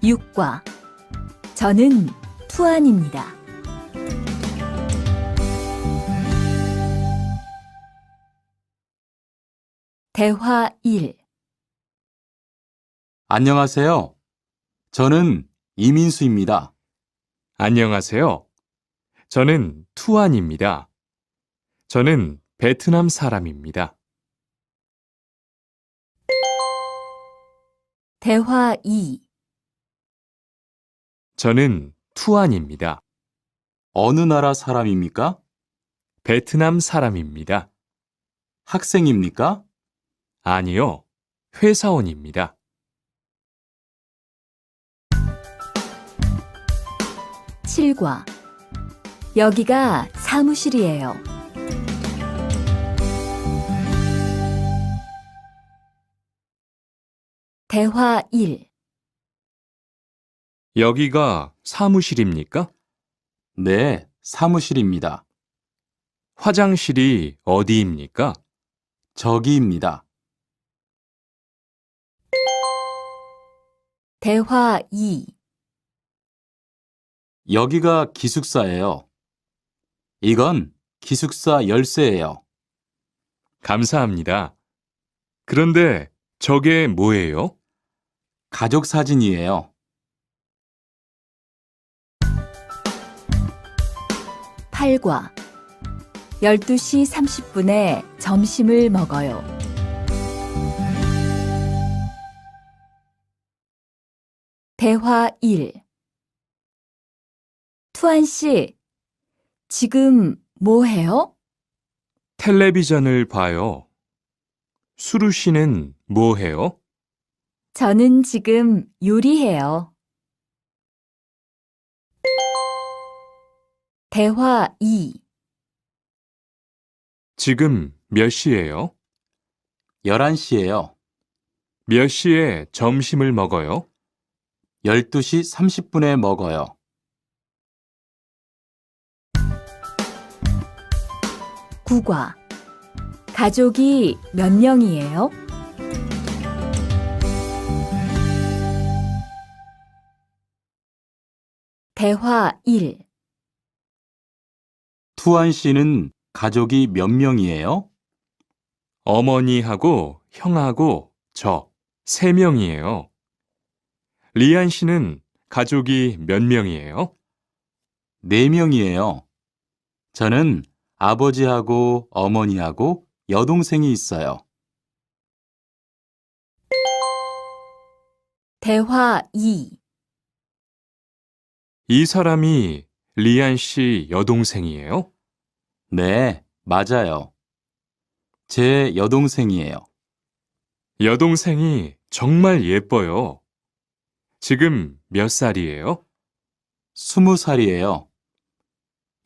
6과 저는 투안입니다. 대화 1. 안녕하세요. 저는 이민수입니다. 안녕하세요. 저는 투안입니다. 저는 베트남 사람입니다. 대화 2. 저는 투안입니다. 어느 나라 사람입니까? 베트남 사람입니다. 학생입니까? 아니요, 회사원입니다. 7과 여기가 사무실이에요. 대화 1. 여기가 사무실입니까? 네, 사무실입니다. 화장실이 어디입니까? 저기입니다. 대화 2. 여기가 기숙사예요. 이건 기숙사 열쇠예요. 감사합니다. 그런데 저게 뭐예요? 가족 사진이에요. 8과 12시 30분에 점심을 먹어요. 대화 1. 투안 씨, 지금 뭐 해요? 텔레비전을 봐요. 수루 씨는 뭐 해요? 저는 지금 요리해요. 대화 2. 지금 몇 시예요? 11시예요. 몇 시에 점심을 먹어요? 12시 30분에 먹어요. 구과 가족이 몇 명이에요? 대화 1. 투안 씨는 가족이 몇 명이에요? 어머니하고 형하고 저 3명이에요. 리안 씨는 가족이 몇 명이에요? 4명이에요. 저는 아버지하고 어머니하고 여동생이 있어요. 대화 2. 이 사람이 리안 씨 여동생이에요? 네, 맞아요. 제 여동생이에요. 여동생이 정말 예뻐요. 지금 몇 살이에요? 20살이에요.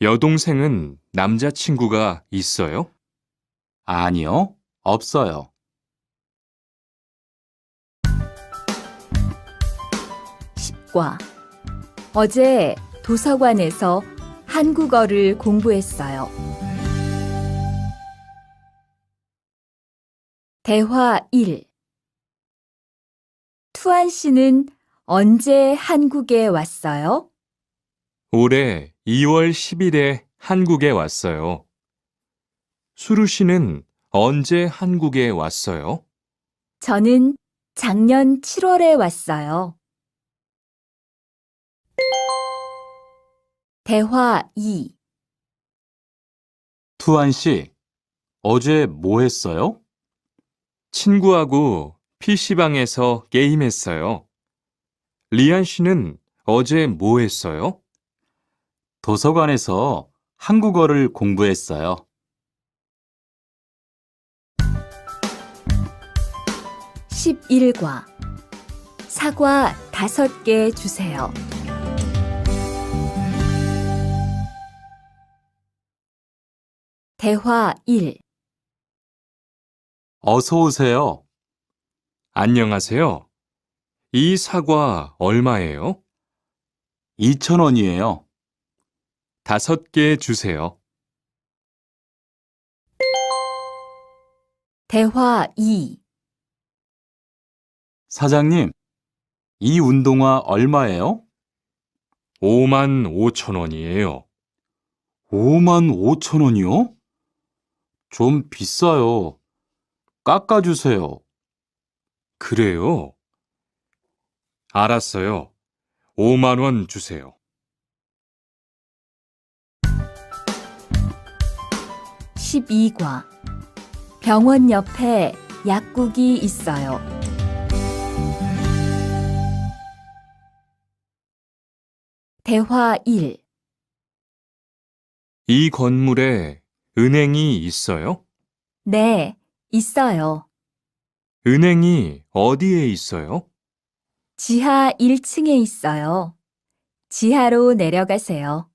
여동생은 남자친구가 있어요? 아니요, 없어요. 10과 어제 도서관에서 한국어를 공부했어요. 대화 1. 투안 씨는 언제 한국에 왔어요? 올해 2월 10일에 한국에 왔어요. 수루 씨는 언제 한국에 왔어요? 저는 작년 7월에 왔어요. 대화 2. 투안 씨, 어제 뭐 했어요? 친구하고 PC방에서 게임했어요. 리안 씨는 어제 뭐 했어요? 도서관에서 한국어를 공부했어요. 11과 사과 5개 주세요. 대화 1. 어서 오세요. 안녕하세요. 이 사과 얼마예요? 2,000원이에요. 5개 주세요. 대화 2. 사장님, 이 운동화 얼마예요? 5만 5천 원이에요. 5만 5천 원이요? 좀 비싸요. 깎아주세요. 그래요? 알았어요. 5만 원 주세요. 12과 병원 옆에 약국이 있어요. 대화 1. 이 건물에 은행이 있어요? 네, 있어요. 은행이 어디에 있어요? 지하 1층에 있어요. 지하로 내려가세요.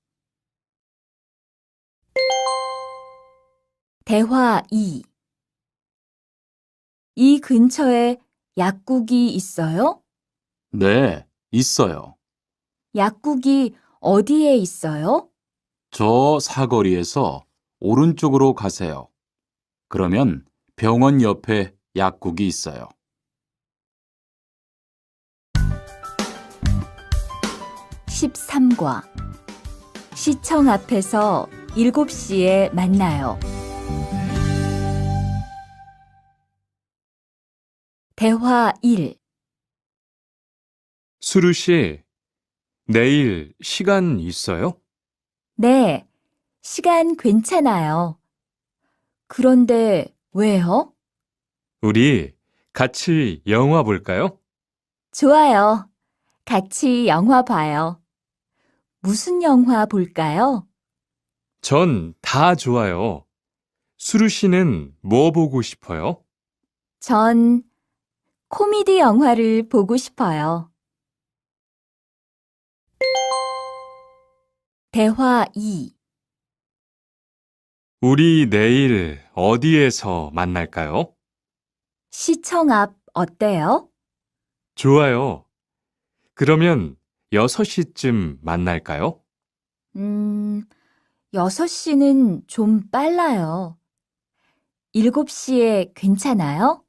대화 2. 이 근처에 약국이 있어요? 네, 있어요. 약국이 어디에 있어요? 저 사거리에서 오른쪽으로 가세요. 그러면 병원 옆에 약국이 있어요. 13과 시청 앞에서 7시에 만나요. 대화 1. 수루 씨, 내일 시간 있어요? 네, 시간 괜찮아요. 그런데 왜요? 우리 같이 영화 볼까요? 좋아요. 같이 영화 봐요. 무슨 영화 볼까요? 전 다 좋아요. 수루 씨는 뭐 보고 싶어요? 전 코미디 영화를 보고 싶어요. 대화 2. 우리 내일 어디에서 만날까요? 시청 앞 어때요? 좋아요. 그러면 6시쯤 만날까요? 6시는 좀 빨라요. 7시에 괜찮아요?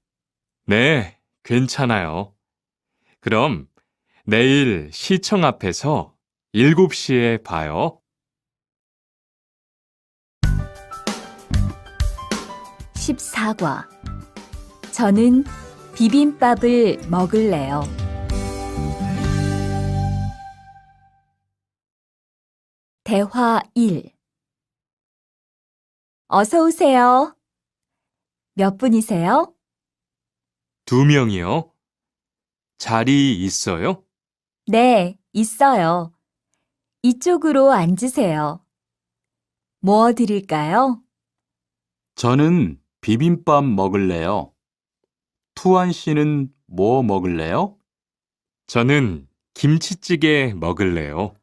네, 괜찮아요. 그럼 내일 시청 앞에서 7시에 봐요. 14과 저는 비빔밥을 먹을래요. 대화 1. 어서 오세요. 몇 분이세요? 2명이요. 자리 있어요? 네, 있어요. 이쪽으로 앉으세요. 뭐 드릴까요? 저는 비빔밥 먹을래요. 투안 씨는 뭐 먹을래요? 저는 김치찌개 먹을래요.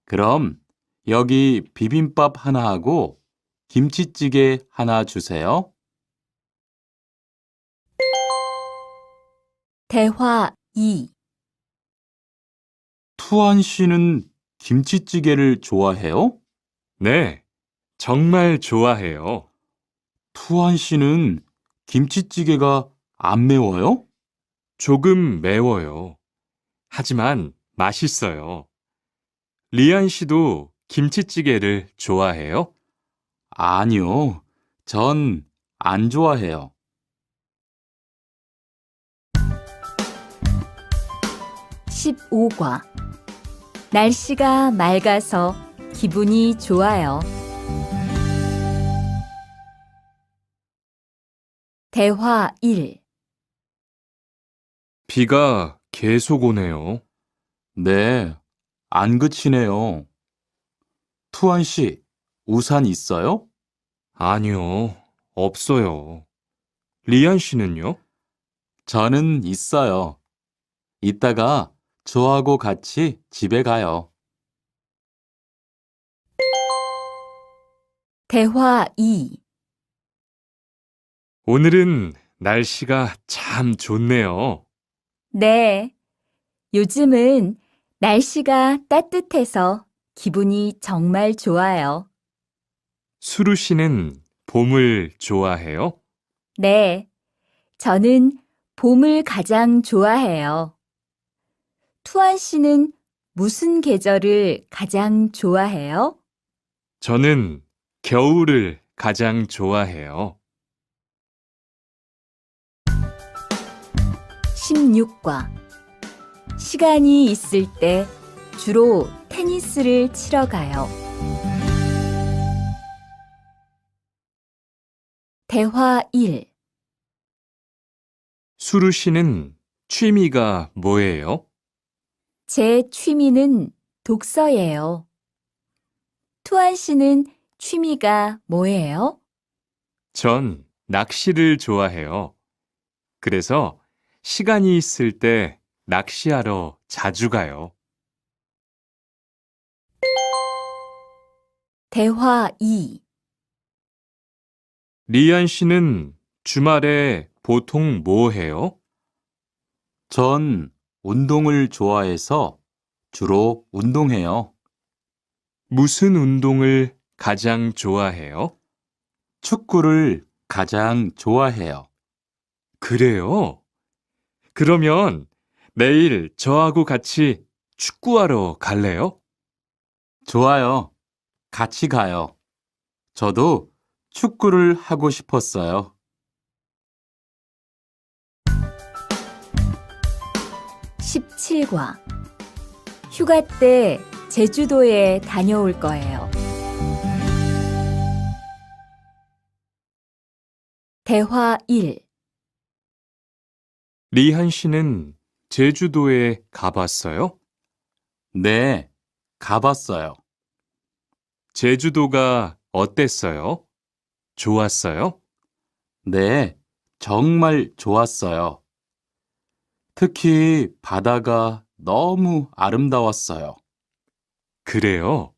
그럼 여기 비빔밥 하나 하고 김치찌개 하나 주세요. 대화 2. 투안 씨는 김치찌개를 좋아해요? 네, 정말 좋아해요. 투안 씨는 김치찌개가 안 매워요? 조금 매워요. 하지만 맛있어요. 리안 씨도 김치찌개를 좋아해요? 아니요. 전 안 좋아해요. 15과 날씨가 맑아서 기분이 좋아요. 대화 1. 비가 계속 오네요. 네, 안 그치네요. 투안 씨, 우산 있어요? 아니요, 없어요. 리안 씨는요? 저는 있어요. 이따가 저하고 같이 집에 가요. 대화 2. 오늘은 날씨가 참 좋네요. 네, 요즘은 날씨가 따뜻해서 기분이 정말 좋아요. 수루 씨는 봄을 좋아해요? 네, 저는 봄을 가장 좋아해요. 투안 씨는 무슨 계절을 가장 좋아해요? 저는 겨울을 가장 좋아해요. 16과 시간이 있을 때 주로 테니스를 치러 가요. 대화 1. 수루 씨는 취미가 뭐예요? 제 취미는 독서예요. 투안 씨는 취미가 뭐예요? 전 낚시를 좋아해요. 그래서 시간이 있을 때 낚시하러 자주 가요. 대화 2. 리안 씨는 주말에 보통 뭐 해요? 전 운동을 좋아해서 주로 운동해요. 무슨 운동을 가장 좋아해요? 축구를 가장 좋아해요. 그래요? 그러면 내일 저하고 같이 축구하러 갈래요? 좋아요. 같이 가요. 저도 축구를 하고 싶었어요. 17과 휴가 때 제주도에 다녀올 거예요. 대화 1. 리한 씨는 제주도에 가봤어요? 네, 가봤어요. 제주도가 어땠어요? 좋았어요? 네, 정말 좋았어요. 특히 바다가 너무 아름다웠어요. 그래요?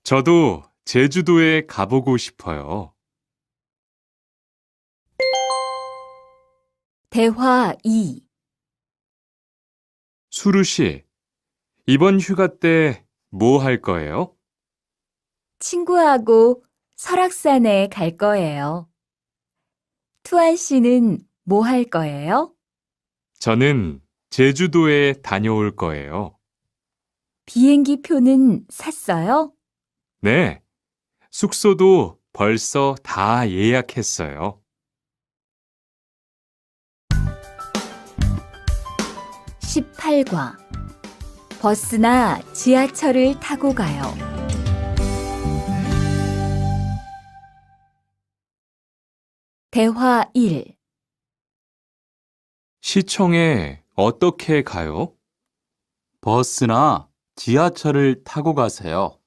저도 제주도에 가보고 싶어요. 대화 2. 수루 씨, 이번 휴가 때 뭐 할 거예요? 친구하고 설악산에 갈 거예요. 투안 씨는 뭐 할 거예요? 저는 제주도에 다녀올 거예요. 비행기 표는 샀어요? 네, 숙소도 벌써 다 예약했어요. 18과 버스나 지하철을 타고 가요. 대화 1. 시청에 어떻게 가요? 버스나 지하철을 타고 가세요.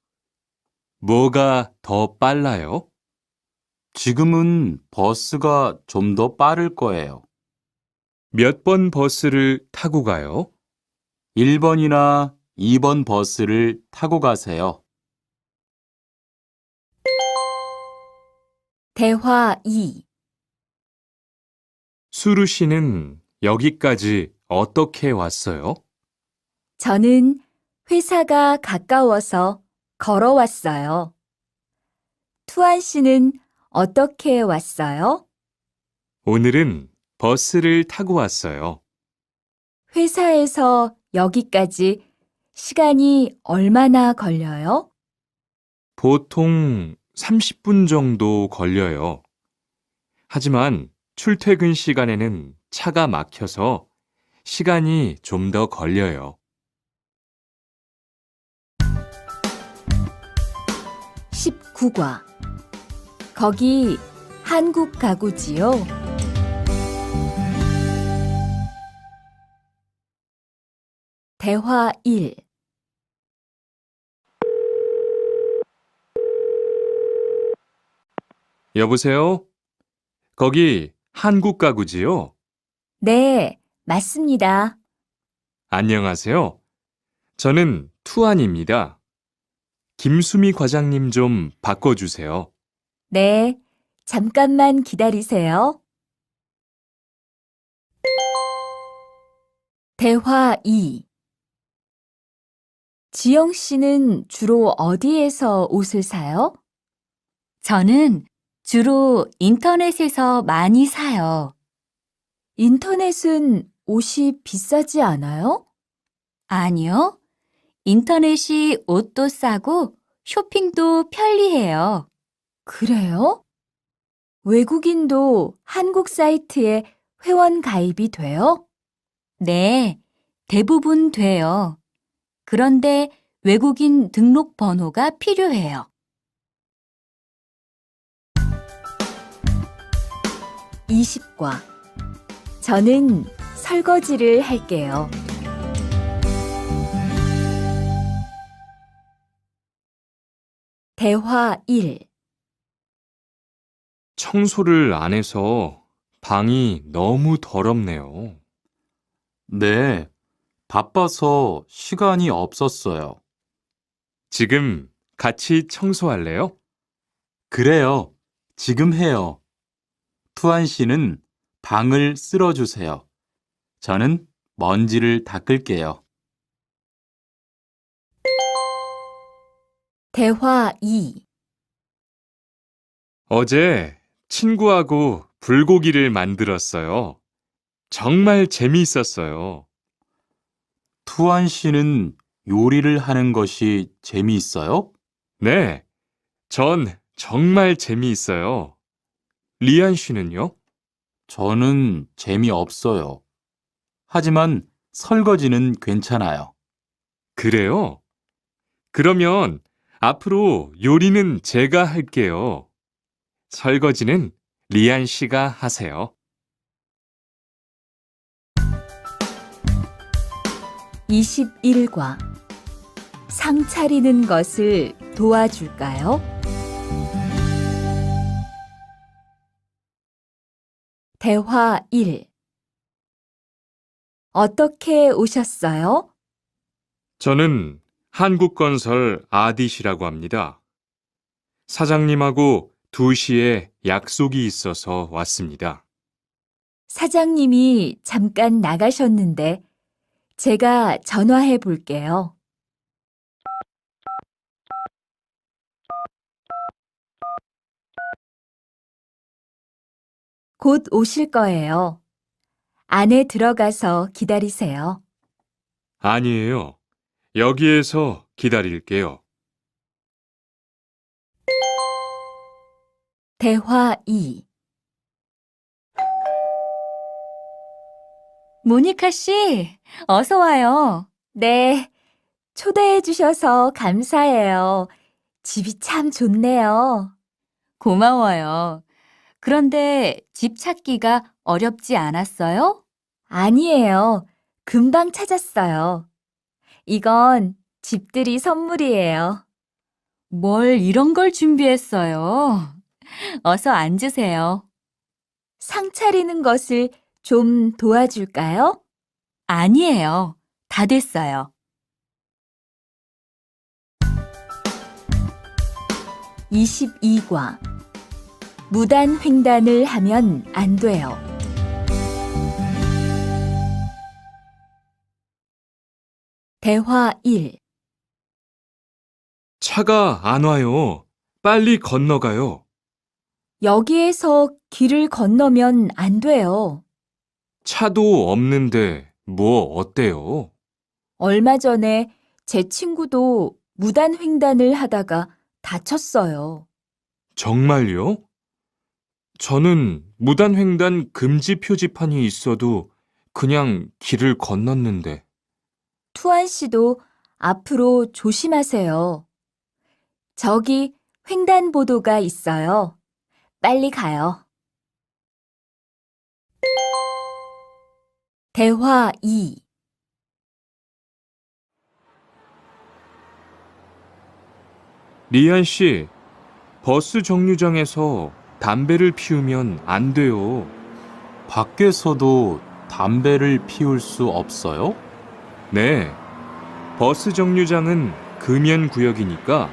뭐가 더 빨라요? 지금은 버스가 좀 더 빠를 거예요. 몇 번 버스를 타고 가요? 1번이나 2번 버스를 타고 가세요. 대화 2. 수루 씨는 여기까지 어떻게 왔어요? 저는 회사가 가까워서 걸어왔어요. 투안 씨는 어떻게 왔어요? 오늘은 버스를 타고 왔어요. 회사에서 여기까지 시간이 얼마나 걸려요? 보통 30분 정도 걸려요. 하지만 출퇴근 시간에는 차가 막혀서 시간이 좀 더 걸려요. 19과 거기 한국 가구지요? 대화 1. 여보세요? 거기 한국 가구지요? 네, 맞습니다. 안녕하세요. 저는 투안입니다. 김수미 과장님 좀 바꿔주세요. 네, 잠깐만 기다리세요. 대화 2. 지영 씨는 주로 어디에서 옷을 사요? 저는 주로 인터넷에서 많이 사요. 인터넷은 옷이 비싸지 않아요? 아니요. 인터넷이 옷도 싸고 쇼핑도 편리해요. 그래요? 외국인도 한국 사이트에 회원 가입이 돼요? 네, 대부분 돼요. 그런데 외국인 등록 번호가 필요해요. 20과 저는 설거지를 할게요. 대화 1. 청소를 안 해서 방이 너무 더럽네요. 네, 바빠서 시간이 없었어요. 지금 같이 청소할래요? 그래요. 지금 해요. 투안 씨는 방을 쓸어주세요. 저는 먼지를 닦을게요. 대화 2. 어제 친구하고 불고기를 만들었어요. 정말 재미있었어요. 투안 씨는 요리를 하는 것이 재미있어요? 네, 전 정말 재미있어요. 리안 씨는요? 저는 재미없어요. 하지만 설거지는 괜찮아요. 그래요? 그러면 앞으로 요리는 제가 할게요. 설거지는 리안 씨가 하세요. 21과 상 차리는 것을 도와줄까요? 대화 1. 어떻게 오셨어요? 저는 한국건설 아디시라고 합니다. 사장님하고 2시에 약속이 있어서 왔습니다. 사장님이 잠깐 나가셨는데 제가 전화해 볼게요. 곧 오실 거예요. 안에 들어가서 기다리세요. 아니에요. 여기에서 기다릴게요. 대화 2. 모니카 씨, 어서 와요. 네, 초대해 주셔서 감사해요. 집이 참 좋네요. 고마워요. 그런데 집 찾기가 어렵지 않았어요? 아니에요. 금방 찾았어요. 이건 집들이 선물이에요. 뭘 이런 걸 준비했어요? 어서 앉으세요. 상 차리는 것을 좀 도와줄까요? 아니에요. 다 됐어요. 22과 무단 횡단을 하면 안 돼요. 대화 1. 차가 안 와요. 빨리 건너가요. 여기에서 길을 건너면 안 돼요. 차도 없는데 뭐 어때요? 얼마 전에 제 친구도 무단 횡단을 하다가 다쳤어요. 정말요? 저는 무단횡단 금지 표지판이 있어도 그냥 길을 건넜는데. 투안 씨도 앞으로 조심하세요. 저기 횡단보도가 있어요. 빨리 가요. 대화 2. 리안 씨, 버스 정류장에서 담배를 피우면 안 돼요. 밖에서도 담배를 피울 수 없어요? 네, 버스 정류장은 금연 구역이니까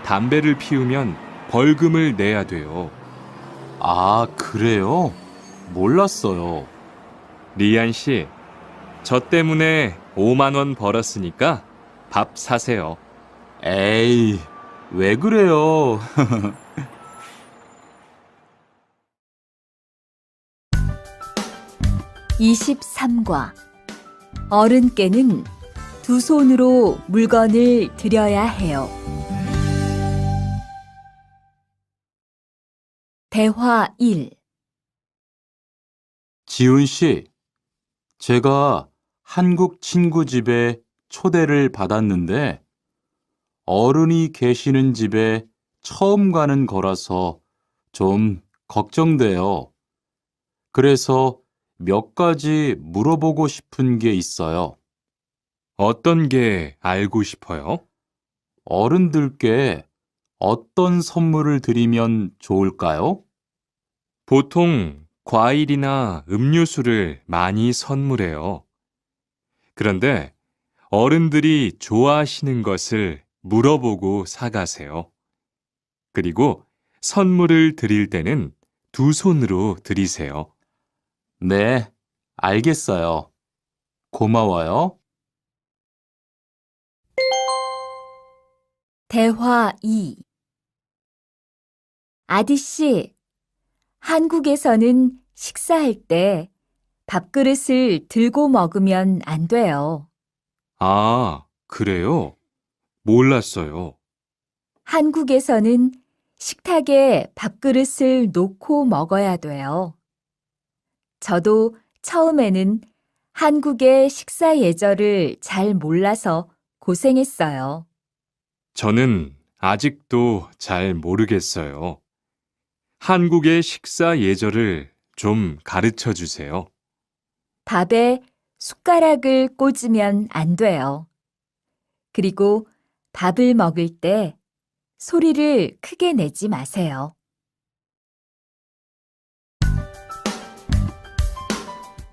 담배를 피우면 벌금을 내야 돼요. 아, 그래요? 몰랐어요. 리안 씨, 저 때문에 5만 원 벌었으니까 밥 사세요. 에이, 왜 그래요? 23과 어른께는 두 손으로 물건을 들여야 해요. 대화 1. 지훈 씨, 제가 한국 친구 집에 초대를 받았는데 어른이 계시는 집에 처음 가는 거라서 좀 걱정돼요. 그래서 몇 가지 물어보고 싶은 게 있어요. 어떤 게 알고 싶어요? 어른들께 어떤 선물을 드리면 좋을까요? 보통 과일이나 음료수를 많이 선물해요. 그런데 어른들이 좋아하시는 것을 물어보고 사가세요. 그리고 선물을 드릴 때는 두 손으로 드리세요. 네, 알겠어요. 고마워요. 대화 2. 아디씨, 한국에서는 식사할 때 밥그릇을 들고 먹으면 안 돼요. 아, 그래요? 몰랐어요. 한국에서는 식탁에 밥그릇을 놓고 먹어야 돼요. 저도 처음에는 한국의 식사 예절을 잘 몰라서 고생했어요. 저는 아직도 잘 모르겠어요. 한국의 식사 예절을 좀 가르쳐 주세요. 밥에 숟가락을 꽂으면 안 돼요. 그리고 밥을 먹을 때 소리를 크게 내지 마세요.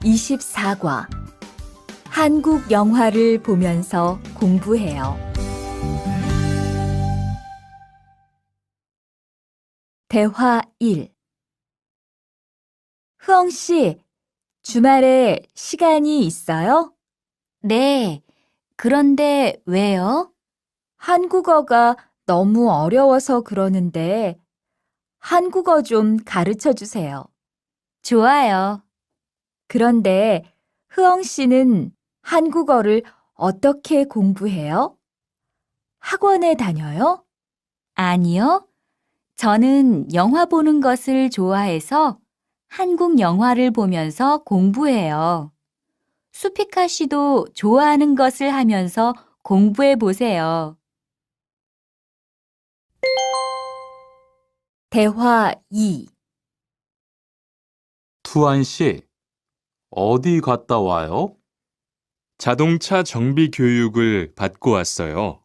24과 한국 영화를 보면서 공부해요. 대화 1. 흐엉 씨, 주말에 시간이 있어요? 네. 그런데 왜요? 한국어가 너무 어려워서 그러는데 한국어 좀 가르쳐 주세요. 좋아요. 그런데 흐엉 씨는 한국어를 어떻게 공부해요? 학원에 다녀요? 아니요. 저는 영화 보는 것을 좋아해서 한국 영화를 보면서 공부해요. 수피카 씨도 좋아하는 것을 하면서 공부해 보세요. 대화 2. 투안 씨, 어디 갔다 와요? 자동차 정비 교육을 받고 왔어요.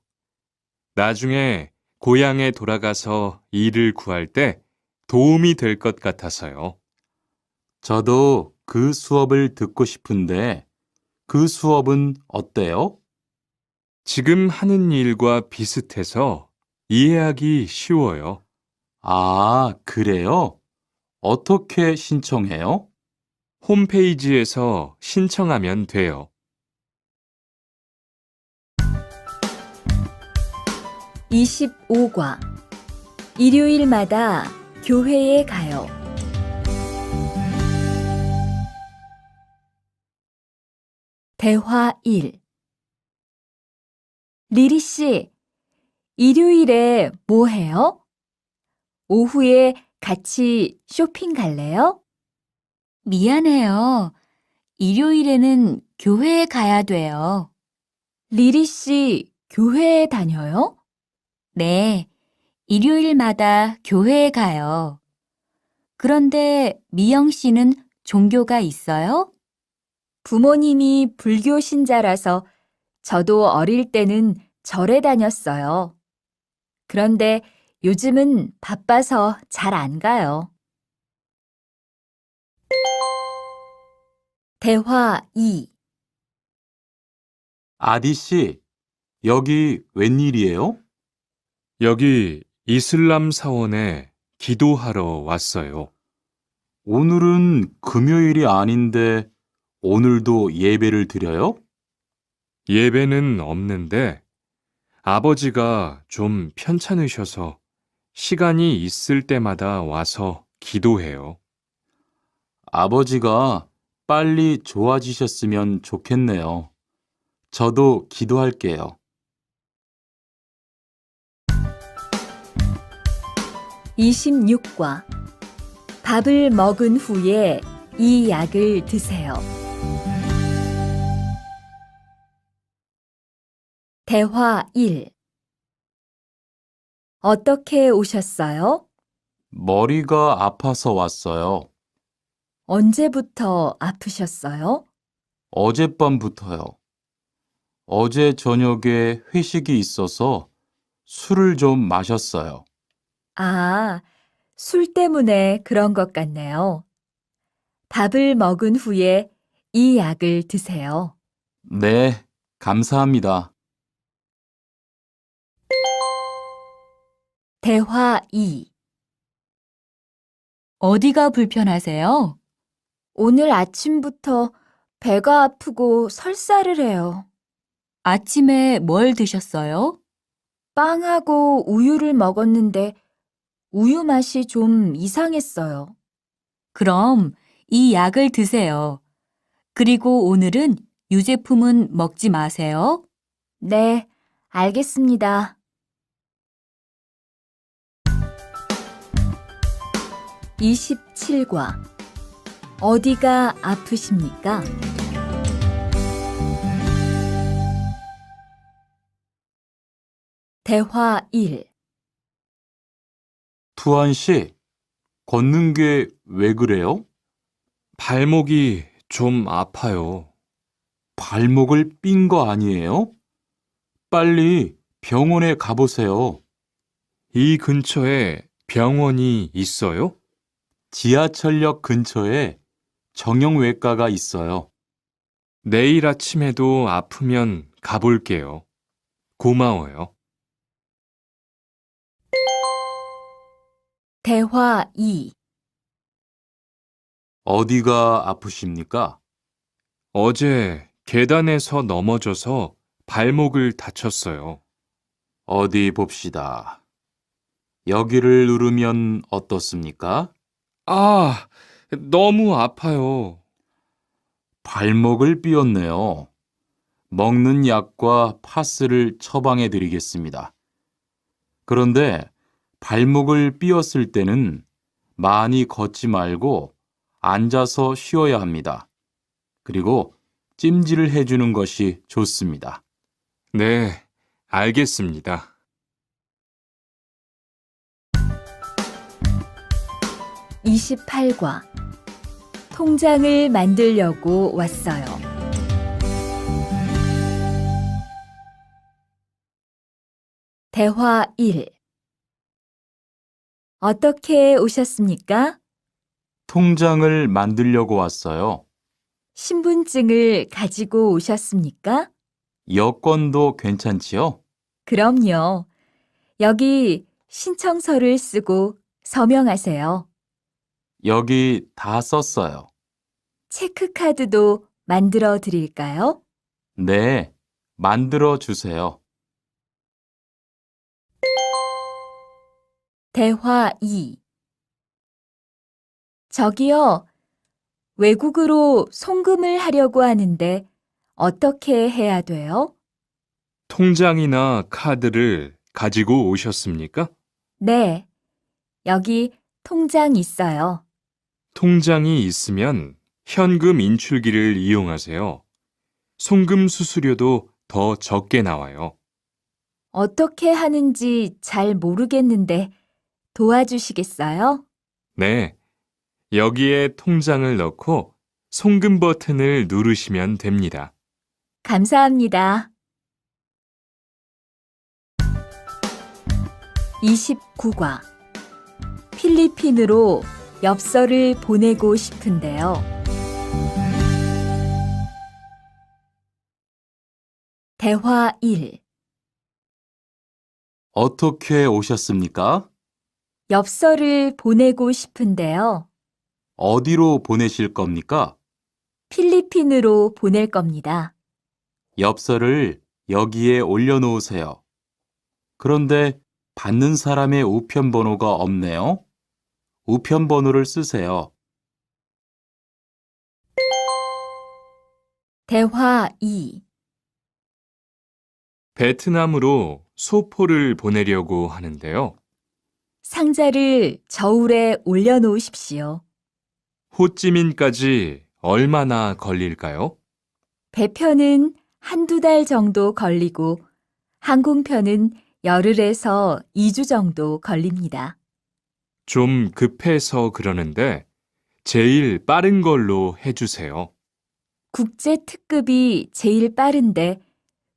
나중에 고향에 돌아가서 일을 구할 때 도움이 될 것 같아서요. 저도 그 수업을 듣고 싶은데 그 수업은 어때요? 지금 하는 일과 비슷해서 이해하기 쉬워요. 아, 그래요? 어떻게 신청해요? 홈페이지에서 신청하면 돼요. 25과 일요일마다 교회에 가요. 대화 1. 리리 씨, 일요일에 뭐 해요? 오후에 같이 쇼핑 갈래요? 미안해요. 일요일에는 교회에 가야 돼요. 리리 씨, 교회에 다녀요? 네, 일요일마다 교회에 가요. 그런데 미영 씨는 종교가 있어요? 부모님이 불교 신자라서 저도 어릴 때는 절에 다녔어요. 그런데 요즘은 바빠서 잘 안 가요. 대화 2. 아디 씨, 여기 웬일이에요? 여기 이슬람 사원에 기도하러 왔어요. 오늘은 금요일이 아닌데 오늘도 예배를 드려요? 예배는 없는데 아버지가 좀 편찮으셔서 시간이 있을 때마다 와서 기도해요. 아버지가 빨리 좋아지셨으면 좋겠네요. 저도 기도할게요. 26과 밥을 먹은 후에 이 약을 드세요. 대화 1. 어떻게 오셨어요? 머리가 아파서 왔어요. 언제부터 아프셨어요? 어젯밤부터요. 어제 저녁에 회식이 있어서 술을 좀 마셨어요. 아, 술 때문에 그런 것 같네요. 밥을 먹은 후에 이 약을 드세요. 네, 감사합니다. 대화 2. 어디가 불편하세요? 오늘 아침부터 배가 아프고 설사를 해요. 아침에 뭘 드셨어요? 빵하고 우유를 먹었는데 우유 맛이 좀 이상했어요. 그럼 이 약을 드세요. 그리고 오늘은 유제품은 먹지 마세요. 네, 알겠습니다. 27과 어디가 아프십니까? 대화 1. 투안 씨, 걷는 게 왜 그래요? 발목이 좀 아파요. 발목을 삔 거 아니에요? 빨리 병원에 가보세요. 이 근처에 병원이 있어요? 지하철역 근처에 정형외과가 있어요. 내일 아침에도 아프면 가볼게요. 고마워요. 대화 2. 어디가 아프십니까? 어제 계단에서 넘어져서 발목을 다쳤어요. 어디 봅시다. 여기를 누르면 어떻습니까? 아, 너무 아파요. 발목을 삐었네요. 먹는 약과 파스를 처방해 드리겠습니다. 그런데 발목을 삐었을 때는 많이 걷지 말고 앉아서 쉬어야 합니다. 그리고 찜질을 해주는 것이 좋습니다. 네, 알겠습니다. 28과 통장을 만들려고 왔어요. 대화 1. 어떻게 오셨습니까? 통장을 만들려고 왔어요. 신분증을 가지고 오셨습니까? 여권도 괜찮지요? 그럼요. 여기 신청서를 쓰고 서명하세요. 여기 다 썼어요. 체크카드도 만들어 드릴까요? 네, 만들어 주세요. 대화 2. 저기요, 외국으로 송금을 하려고 하는데 어떻게 해야 돼요? 통장이나 카드를 가지고 오셨습니까? 네, 여기 통장 있어요. 통장이 있으면 현금 인출기를 이용하세요. 송금 수수료도 더 적게 나와요. 어떻게 하는지 잘 모르겠는데 도와주시겠어요? 네, 여기에 통장을 넣고 송금 버튼을 누르시면 됩니다. 감사합니다. 29과 필리핀으로 엽서를 보내고 싶은데요. 대화 1. 어떻게 오셨습니까? 엽서를 보내고 싶은데요. 어디로 보내실 겁니까? 필리핀으로 보낼 겁니다. 엽서를 여기에 올려놓으세요. 그런데 받는 사람의 우편번호가 없네요. 우편번호를 쓰세요. 대화 2. 베트남으로 소포를 보내려고 하는데요. 상자를 저울에 올려놓으십시오. 호찌민까지 얼마나 걸릴까요? 배편은 한두 달 정도 걸리고 항공편은 열흘에서 2주 정도 걸립니다. 좀 급해서 그러는데 제일 빠른 걸로 해주세요. 국제 특급이 제일 빠른데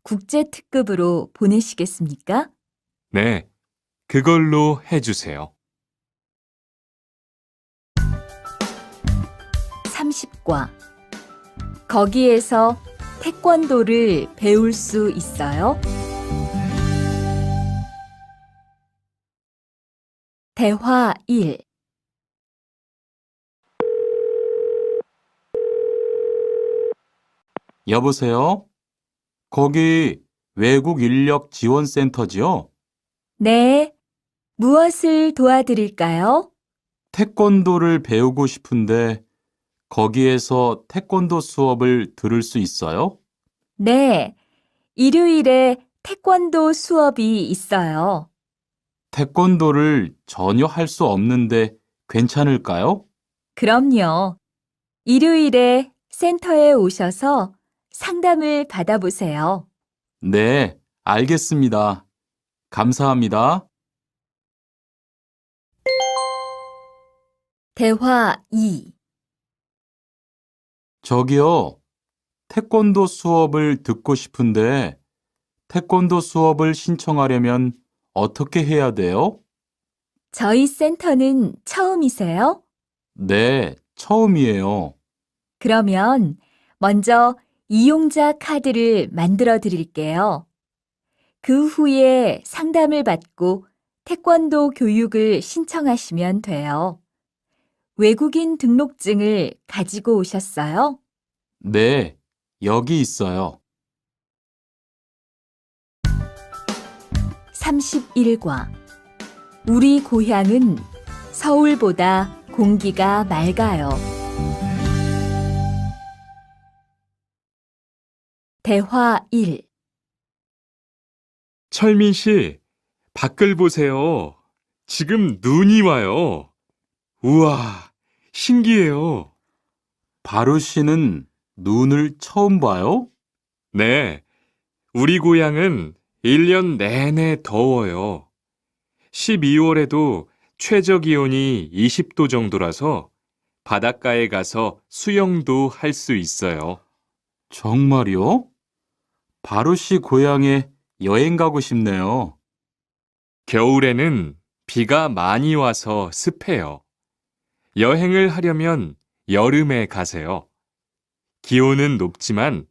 국제 특급으로 보내시겠습니까? 네, 그걸로 해주세요. 30과 거기에서 태권도를 배울 수 있어요? 대화 1. 여보세요? 거기 외국 인력 지원센터지요? 네. 무엇을 도와드릴까요? 태권도를 배우고 싶은데 거기에서 태권도 수업을 들을 수 있어요? 네. 일요일에 태권도 수업이 있어요. 태권도를 전혀 할 수 없는데 괜찮을까요? 그럼요. 일요일에 센터에 오셔서 상담을 받아보세요. 네, 알겠습니다. 감사합니다. 대화 2. 저기요, 태권도 수업을 듣고 싶은데 태권도 수업을 신청하려면 어떻게 해야 돼요? 저희 센터는 처음이세요? 네, 처음이에요. 그러면 먼저 이용자 카드를 만들어 드릴게요. 그 후에 상담을 받고 태권도 교육을 신청하시면 돼요. 외국인 등록증을 가지고 오셨어요? 네, 여기 있어요. 31과 우리 고향은 서울보다 공기가 맑아요. 대화 1. 철민 씨, 밖을 보세요. 지금 눈이 와요. 우와, 신기해요. 바루 씨는 눈을 처음 봐요? 네, 우리 고향은 1년 내내 더워요. 12월에도 최저 기온이 20도 정도라서 바닷가에 가서 수영도 할 수 있어요. 정말요? 바루 씨 고향에 여행 가고 싶네요. 겨울에는 비가 많이 와서 습해요. 여행을 하려면 여름에 가세요. 기온은 높지만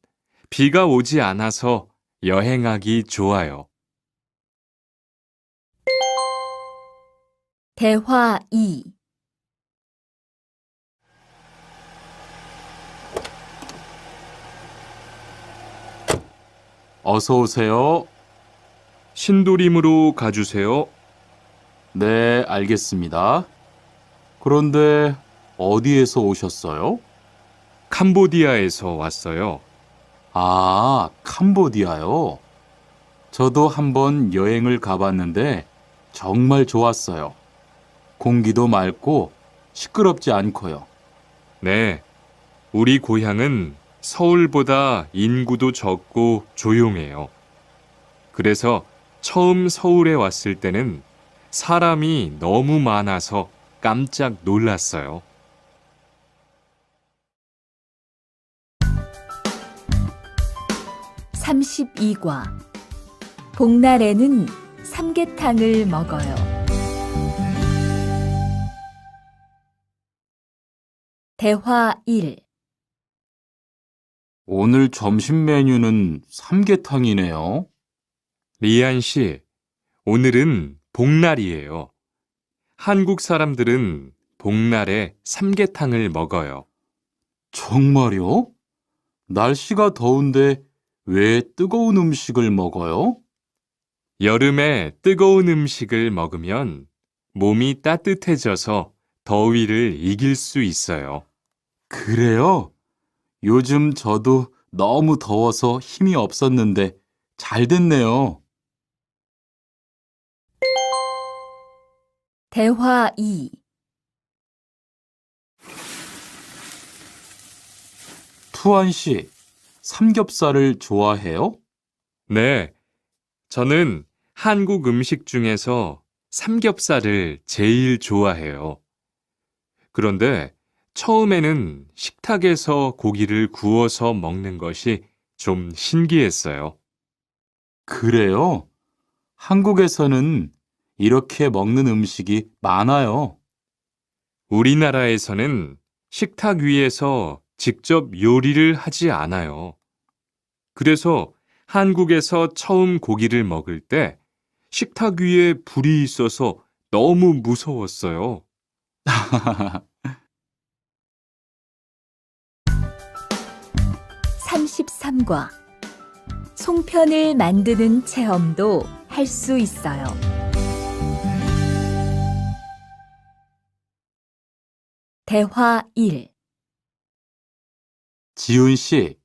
비가 오지 않아서 여행하기 좋아요. 대화 2. 어서 오세요. 신도림으로 가주세요. 네, 알겠습니다. 그런데 어디에서 오셨어요? 캄보디아에서 왔어요. 아, 캄보디아요. 저도 한번 여행을 가봤는데 정말 좋았어요. 공기도 맑고 시끄럽지 않고요. 네, 우리 고향은 서울보다 인구도 적고 조용해요. 그래서 처음 서울에 왔을 때는 사람이 너무 많아서 깜짝 놀랐어요. 32과 복날에는 삼계탕을 먹어요. 대화 1. 오늘 점심 메뉴는 삼계탕이네요. 리안 씨, 오늘은 복날이에요. 한국 사람들은 복날에 삼계탕을 먹어요. 정말요? 날씨가 더운데 왜 뜨거운 음식을 먹어요? 여름에 뜨거운 음식을 먹으면 몸이 따뜻해져서 더위를 이길 수 있어요. 그래요? 요즘 저도 너무 더워서 힘이 없었는데 잘 됐네요. 대화 2. 투안 씨, 삼겹살을 좋아해요? 네, 저는 한국 음식 중에서 삼겹살을 제일 좋아해요. 그런데 처음에는 식탁에서 고기를 구워서 먹는 것이 좀 신기했어요. 그래요? 한국에서는 이렇게 먹는 음식이 많아요. 우리나라에서는 식탁 위에서 직접 요리를 하지 않아요. 그래서 한국에서 처음 고기를 먹을 때 식탁 위에 불이 있어서 너무 무서웠어요. 33과 송편을 만드는 체험도 할 수 있어요. 대화 1. 지훈 씨,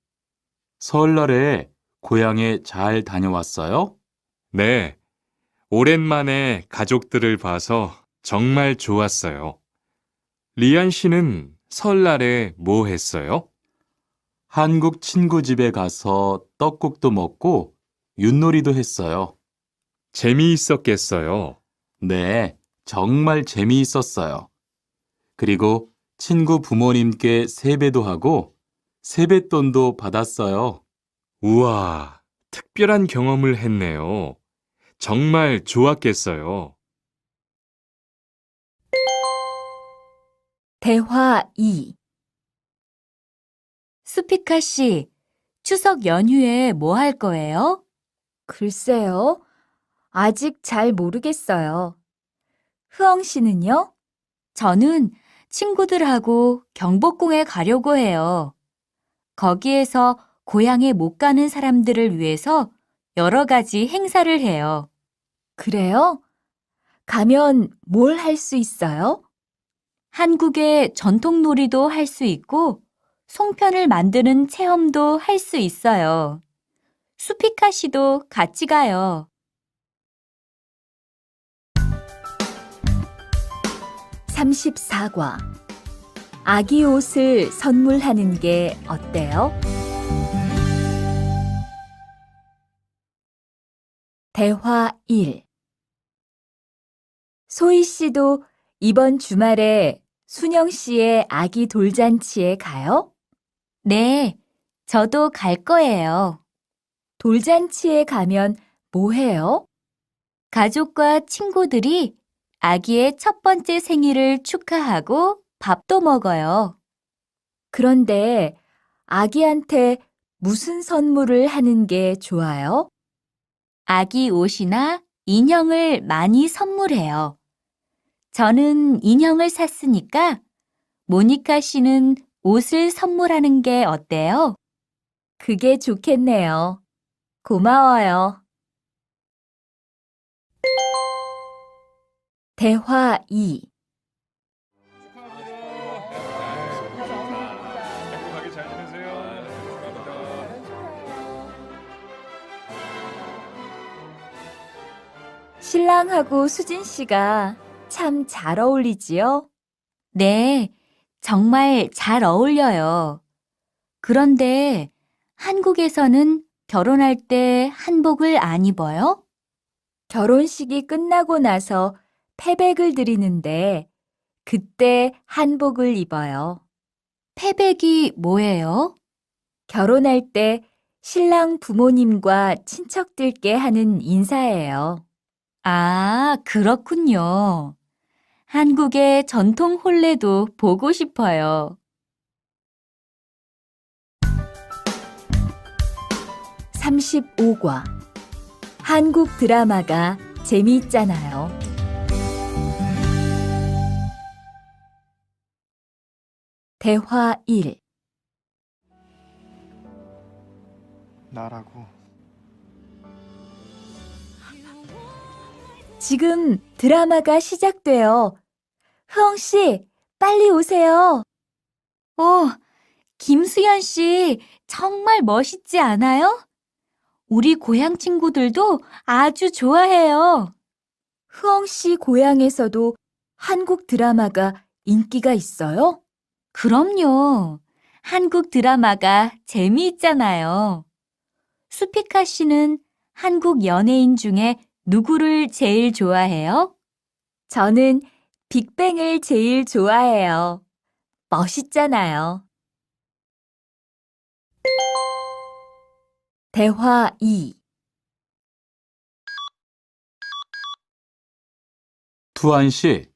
설날에 고향에 잘 다녀왔어요? 네, 오랜만에 가족들을 봐서 정말 좋았어요. 리안 씨는 설날에 뭐 했어요? 한국 친구 집에 가서 떡국도 먹고 윷놀이도 했어요. 재미있었겠어요. 네, 정말 재미있었어요. 그리고 친구 부모님께 세배도 하고 세뱃돈도 받았어요. 우와, 특별한 경험을 했네요. 정말 좋았겠어요. 대화 2. 수피카 씨, 추석 연휴에 뭐 할 거예요? 글쎄요. 아직 잘 모르겠어요. 흐엉 씨는요? 저는 친구들하고 경복궁에 가려고 해요. 거기에서 고향에 못 가는 사람들을 위해서 여러 가지 행사를 해요. 그래요? 가면 뭘 할 수 있어요? 한국의 전통 놀이도 할 수 있고 송편을 만드는 체험도 할 수 있어요. 수피카 씨도 같이 가요. 34과 아기 옷을 선물하는 게 어때요? 대화 1. 소희 씨도 이번 주말에 순영 씨의 아기 돌잔치에 가요? 네, 저도 갈 거예요. 돌잔치에 가면 뭐 해요? 가족과 친구들이 아기의 첫 번째 생일을 축하하고 밥도 먹어요. 그런데 아기한테 무슨 선물을 하는 게 좋아요? 아기 옷이나 인형을 많이 선물해요. 저는 인형을 샀으니까 모니카 씨는 옷을 선물하는 게 어때요? 그게 좋겠네요. 고마워요. 대화 2. 행복하게 잘 지내세요. 신랑하고 수진 씨가 참 잘 어울리지요? 네, 정말 잘 어울려요. 그런데 한국에서는 결혼할 때 한복을 안 입어요? 결혼식이 끝나고 나서 패백을 드리는데 그때 한복을 입어요. 패백이 뭐예요? 결혼할 때 신랑 부모님과 친척들께 하는 인사예요. 아, 그렇군요. 한국의 전통 혼례도 보고 싶어요. 35과 한국 드라마가 재미있잖아요. 대화 1. 나라고. 지금 드라마가 시작돼요. 흐엉 씨, 빨리 오세요. 김수현 씨, 정말 멋있지 않아요? 우리 고향 친구들도 아주 좋아해요. 흐엉 씨 고향에서도 한국 드라마가 인기가 있어요? 그럼요. 한국 드라마가 재미있잖아요. 수피카 씨는 한국 연예인 중에 누구를 제일 좋아해요? 저는 빅뱅을 제일 좋아해요. 멋있잖아요. 대화 2. 투안 씨,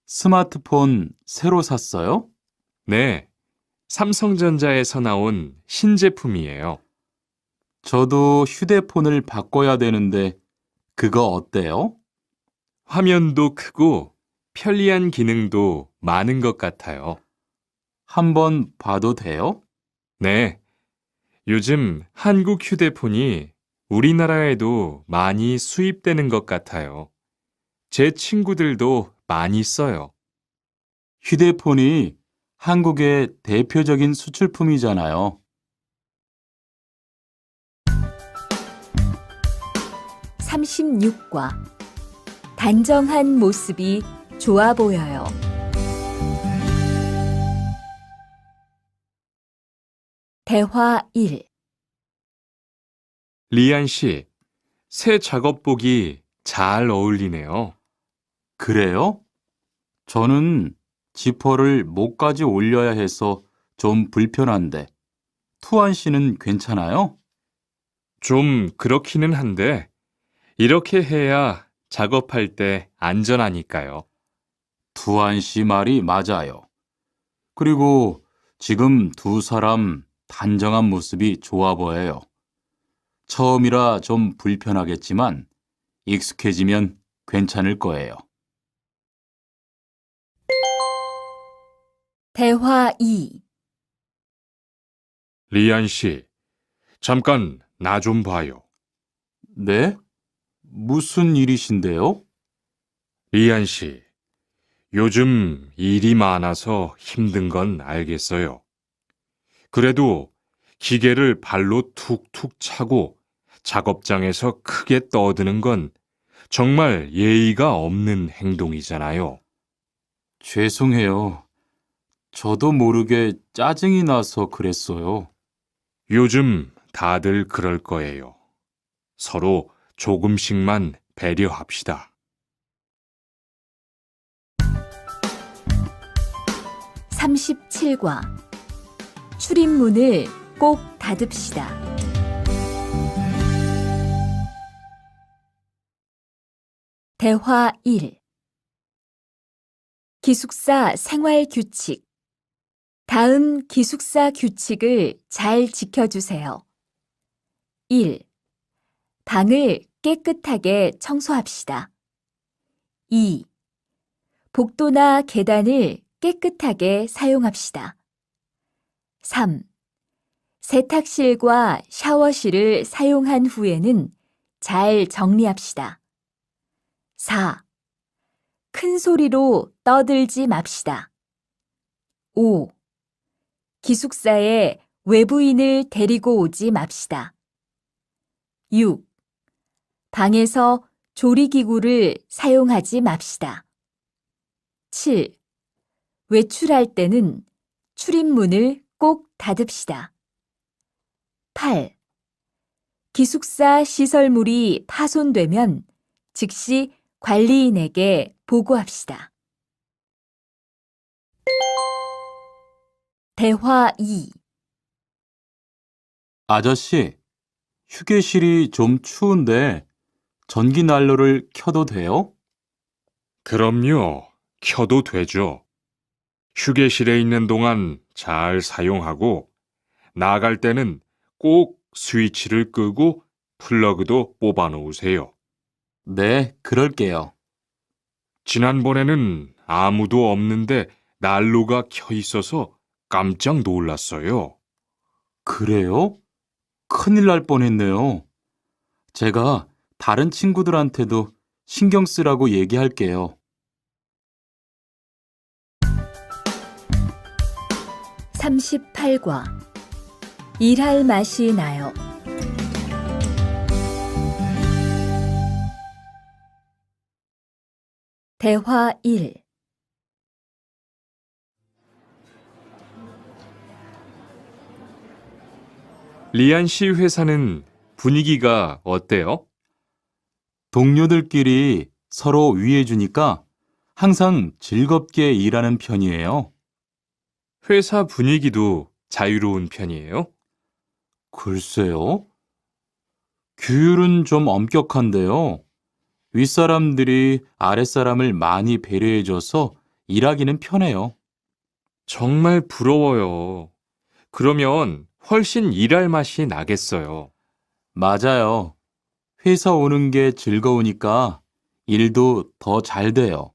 스마트폰 새로 샀어요? 네, 삼성전자에서 나온 신제품이에요. 저도 휴대폰을 바꿔야 되는데 그거 어때요? 화면도 크고 편리한 기능도 많은 것 같아요. 한번 봐도 돼요? 네, 요즘 한국 휴대폰이 우리나라에도 많이 수입되는 것 같아요. 제 친구들도 많이 써요. 휴대폰이 한국의 대표적인 수출품이잖아요. 36과 단정한 모습이 좋아 보여요. 대화 1. 리안 씨, 새 작업복이 잘 어울리네요. 그래요? 저는 지퍼를 목까지 올려야 해서 좀 불편한데, 투안 씨는 괜찮아요? 좀 그렇기는 한데, 이렇게 해야 작업할 때 안전하니까요. 투안 씨 말이 맞아요. 그리고 지금 두 사람 단정한 모습이 좋아 보여요. 처음이라 좀 불편하겠지만 익숙해지면 괜찮을 거예요. 대화 2. 리안 씨, 잠깐 나 좀 봐요. 네? 무슨 일이신데요? 리안 씨, 요즘 일이 많아서 힘든 건 알겠어요. 그래도 기계를 발로 툭툭 차고 작업장에서 크게 떠드는 건 정말 예의가 없는 행동이잖아요. 죄송해요. 저도 모르게 짜증이 나서 그랬어요. 요즘 다들 그럴 거예요. 서로 조금씩만 배려합시다. 37과 출입문을 꼭 닫읍시다. 대화 1. 기숙사 생활 규칙. 다음 기숙사 규칙을 잘 지켜주세요. 1. 방을 깨끗하게 청소합시다. 2. 복도나 계단을 깨끗하게 사용합시다. 3. 세탁실과 샤워실을 사용한 후에는 잘 정리합시다. 4. 큰 소리로 떠들지 맙시다. 5. 기숙사에 외부인을 데리고 오지 맙시다. 6. 방에서 조리기구를 사용하지 맙시다. 7. 외출할 때는 출입문을 꼭 닫읍시다. 8. 기숙사 시설물이 파손되면 즉시 관리인에게 보고합시다. 대화 2. 아저씨, 휴게실이 좀 추운데 전기 난로를 켜도 돼요? 그럼요. 켜도 되죠. 휴게실에 있는 동안 잘 사용하고 나갈 때는 꼭 스위치를 끄고 플러그도 뽑아 놓으세요. 네, 그럴게요. 지난번에는 아무도 없는데 난로가 켜 있어서 깜짝 놀랐어요. 그래요? 큰일 날 뻔했네요. 제가 다른 친구들한테도 신경 쓰라고 얘기할게요. 38과 일할 맛이 나요. 대화 1. 리안 씨 회사는 분위기가 어때요? 동료들끼리 서로 위해주니까 항상 즐겁게 일하는 편이에요. 회사 분위기도 자유로운 편이에요? 글쎄요. 규율은 좀 엄격한데요. 윗사람들이 아랫사람을 많이 배려해줘서 일하기는 편해요. 정말 부러워요. 그러면 훨씬 일할 맛이 나겠어요. 맞아요. 회사 오는 게 즐거우니까 일도 더 잘 돼요.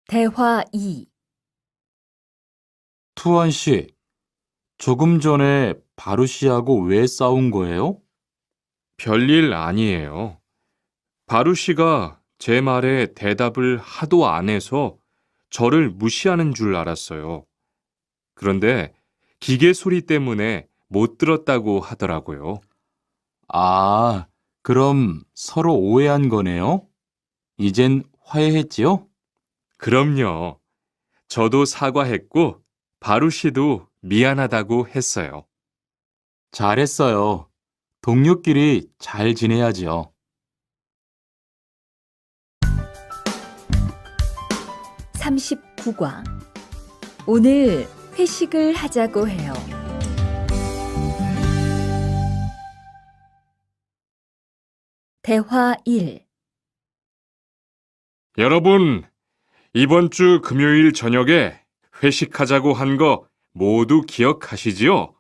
대화 2. 투안 씨, 조금 전에 바루 씨하고 왜 싸운 거예요? 별일 아니에요. 바루 씨가 제 말에 대답을 하도 안 해서 저를 무시하는 줄 알았어요. 그런데 기계 소리 때문에 못 들었다고 하더라고요. 아, 그럼 서로 오해한 거네요? 이젠 화해했지요? 그럼요. 저도 사과했고 바루 씨도 미안하다고 했어요. 잘했어요. 동료끼리 잘 지내야지요. 39과. 오늘 회식을 하자고 해요. 대화 1. 여러분, 이번 주 금요일 저녁에 회식하자고 한 거 모두 기억하시지요?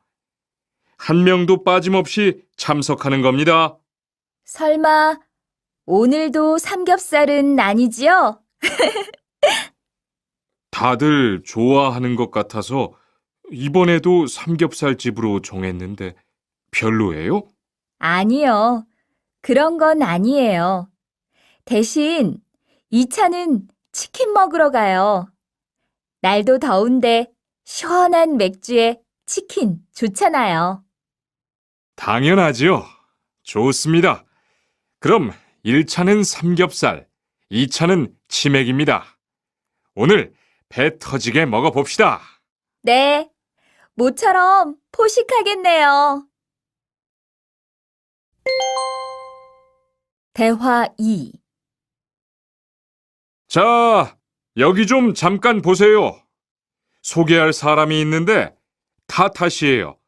한 명도 빠짐없이 참석하는 겁니다. 설마 오늘도 삼겹살은 아니지요? 다들 좋아하는 것 같아서 이번에도 삼겹살 집으로 정했는데 별로예요? 아니요. 그런 건 아니에요. 대신 2차는 치킨 먹으러 가요. 날도 더운데 시원한 맥주에 치킨 좋잖아요. 당연하지요. 좋습니다. 그럼 1차는 삼겹살, 2차는 치맥입니다. 오늘 배 터지게 먹어봅시다. 네, 모처럼 포식하겠네요. 대화 2. 자, 여기 좀 잠깐 보세요. 소개할 사람이 있는데 타타 씨예요.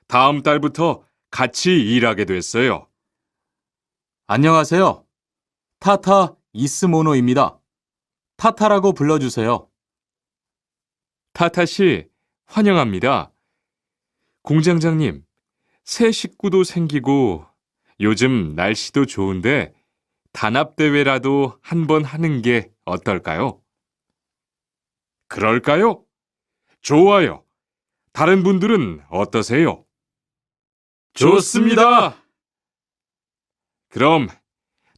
다음 달부터 같이 일하게 됐어요. 안녕하세요. 타타 이스모노입니다. 타타라고 불러주세요. 타타 씨, 환영합니다. 공장장님, 새 식구도 생기고 요즘 날씨도 좋은데 단합대회라도 한번 하는 게 어떨까요? 그럴까요? 좋아요. 다른 분들은 어떠세요? 좋습니다. 그럼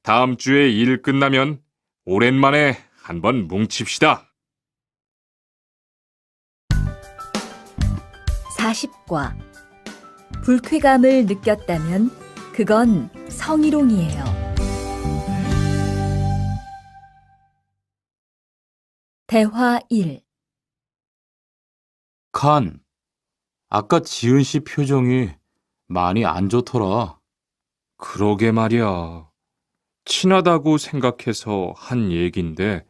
다음 주에 일 끝나면 오랜만에 한번 뭉칩시다. 40과. 불쾌감을 느꼈다면 그건 성희롱이에요. 대화 1. 칸, 아까 지은 씨 표정이 많이 안 좋더라. 그러게 말이야. 친하다고 생각해서 한 얘긴데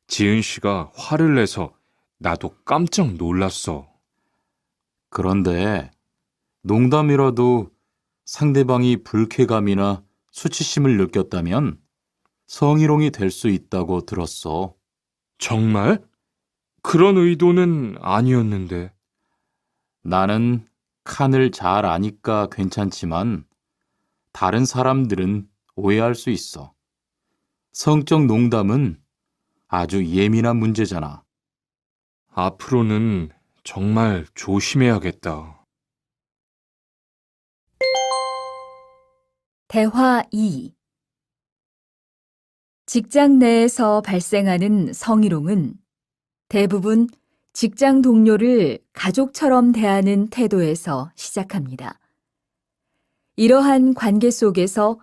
지은 씨가 화를 내서 나도 깜짝 놀랐어. 그런데 농담이라도 상대방이 불쾌감이나 수치심을 느꼈다면 성희롱이 될 수 있다고 들었어. 정말? 그런 의도는 아니었는데. 나는 칸을 잘 아니까 괜찮지만 다른 사람들은 오해할 수 있어. 성적 농담은 아주 예민한 문제잖아. 앞으로는 정말 조심해야겠다. 대화 2. 직장 내에서 발생하는 성희롱은 대부분 직장 동료를 가족처럼 대하는 태도에서 시작합니다. 이러한 관계 속에서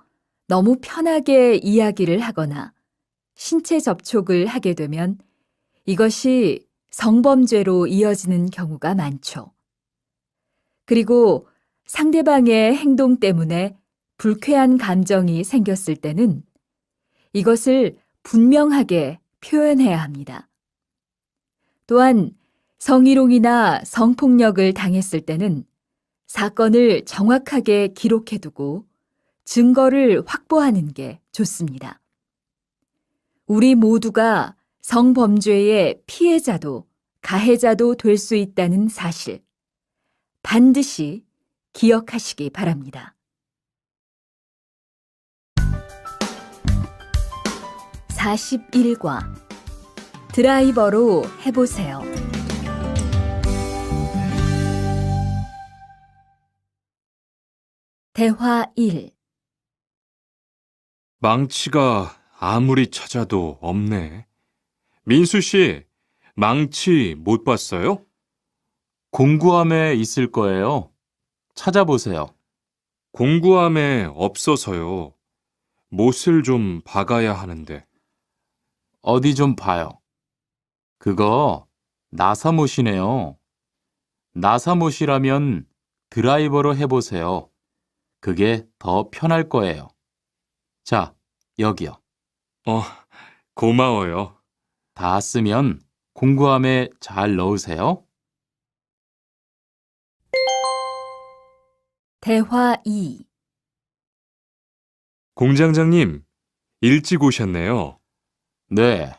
너무 편하게 이야기를 하거나 신체 접촉을 하게 되면 이것이 성범죄로 이어지는 경우가 많죠. 그리고 상대방의 행동 때문에 불쾌한 감정이 생겼을 때는 이것을 분명하게 표현해야 합니다. 또한 성희롱이나 성폭력을 당했을 때는 사건을 정확하게 기록해두고 증거를 확보하는 게 좋습니다. 우리 모두가 성범죄의 피해자도 가해자도 될 수 있다는 사실, 반드시 기억하시기 바랍니다. 41과 드라이버로 해보세요. 대화 1. 망치가 아무리 찾아도 없네. 민수 씨, 망치 못 봤어요? 공구함에 있을 거예요. 찾아보세요. 공구함에 없어서요. 못을 좀 박아야 하는데. 어디 좀 봐요. 그거 나사못이네요. 나사못이라면 드라이버로 해보세요. 그게 더 편할 거예요. 자, 여기요. 고마워요. 다 쓰면 공구함에 잘 넣으세요. 대화 2. 공장장님, 일찍 오셨네요. 네.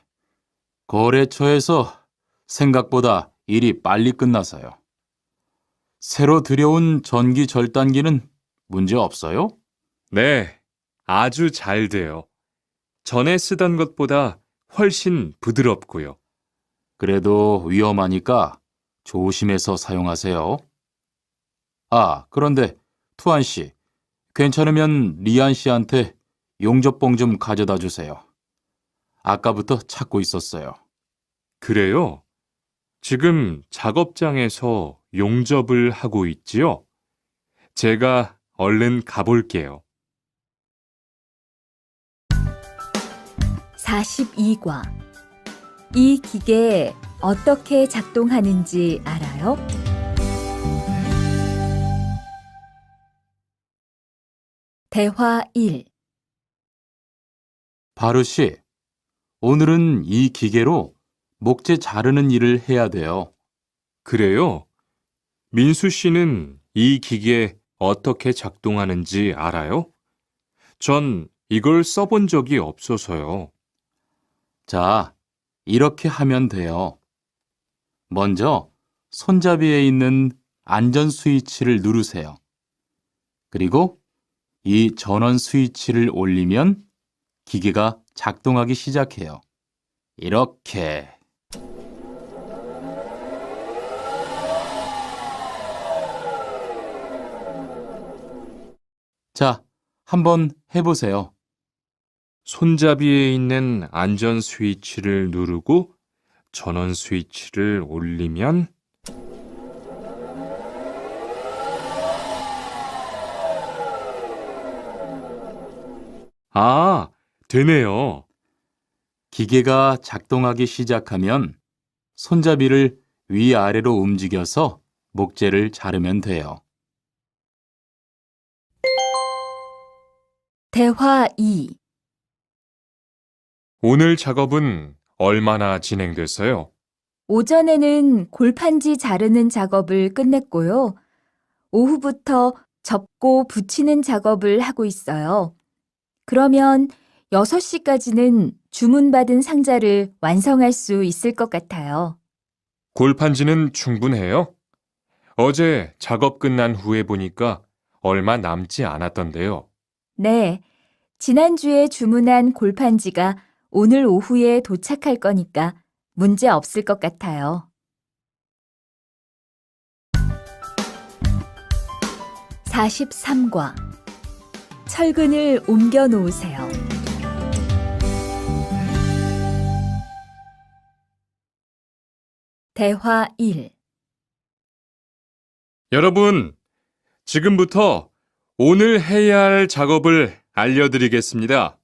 거래처에서 생각보다 일이 빨리 끝나서요. 새로 들여온 전기 절단기는 문제 없어요? 네, 아주 잘 돼요. 전에 쓰던 것보다 훨씬 부드럽고요. 그래도 위험하니까 조심해서 사용하세요. 아, 그런데 투안 씨, 괜찮으면 리안 씨한테 용접봉 좀 가져다 주세요. 아까부터 찾고 있었어요. 그래요? 지금 작업장에서 용접을 하고 있지요? 제가 얼른 가볼게요. 42과 이 기계 어떻게 작동하는지 알아요? 대화 1. 바루 씨, 오늘은 이 기계로 목재 자르는 일을 해야 돼요. 그래요? 민수 씨는 이 기계 어떻게 작동하는지 알아요? 전 이걸 써본 적이 없어서요. 자, 이렇게 하면 돼요. 먼저 손잡이에 있는 안전 스위치를 누르세요. 그리고 이 전원 스위치를 올리면 기계가 작동하기 시작해요. 이렇게. 자, 한번 해보세요. 손잡이에 있는 안전 스위치를 누르고 전원 스위치를 올리면 되네요. 기계가 작동하기 시작하면 손잡이를 위아래로 움직여서 목재를 자르면 돼요. 대화 2. 오늘 작업은 얼마나 진행됐어요? 오전에는 골판지 자르는 작업을 끝냈고요. 오후부터 접고 붙이는 작업을 하고 있어요. 그러면 6시까지는 주문받은 상자를 완성할 수 있을 것 같아요. 골판지는 충분해요? 어제 작업 끝난 후에 보니까 얼마 남지 않았던데요. 네, 지난주에 주문한 골판지가 오늘 오후에 도착할 거니까 문제 없을 것 같아요. 43과 철근을 옮겨 놓으세요. 대화 1. 여러분, 지금부터 오늘 해야 할 작업을 알려드리겠습니다.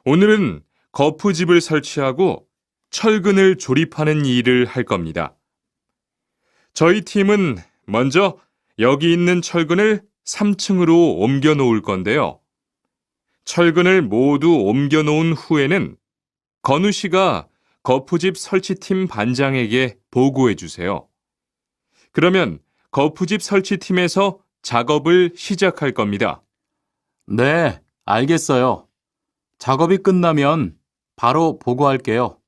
오늘은 거푸집을 설치하고 철근을 조립하는 일을 할 겁니다. 저희 팀은 먼저 여기 있는 철근을 3층으로 옮겨 놓을 건데요. 철근을 모두 옮겨 놓은 후에는 건우 씨가 거푸집 설치팀 반장에게 보고해 주세요. 그러면 거푸집 설치팀에서 작업을 시작할 겁니다. 네, 알겠어요. 작업이 끝나면 바로 보고할게요.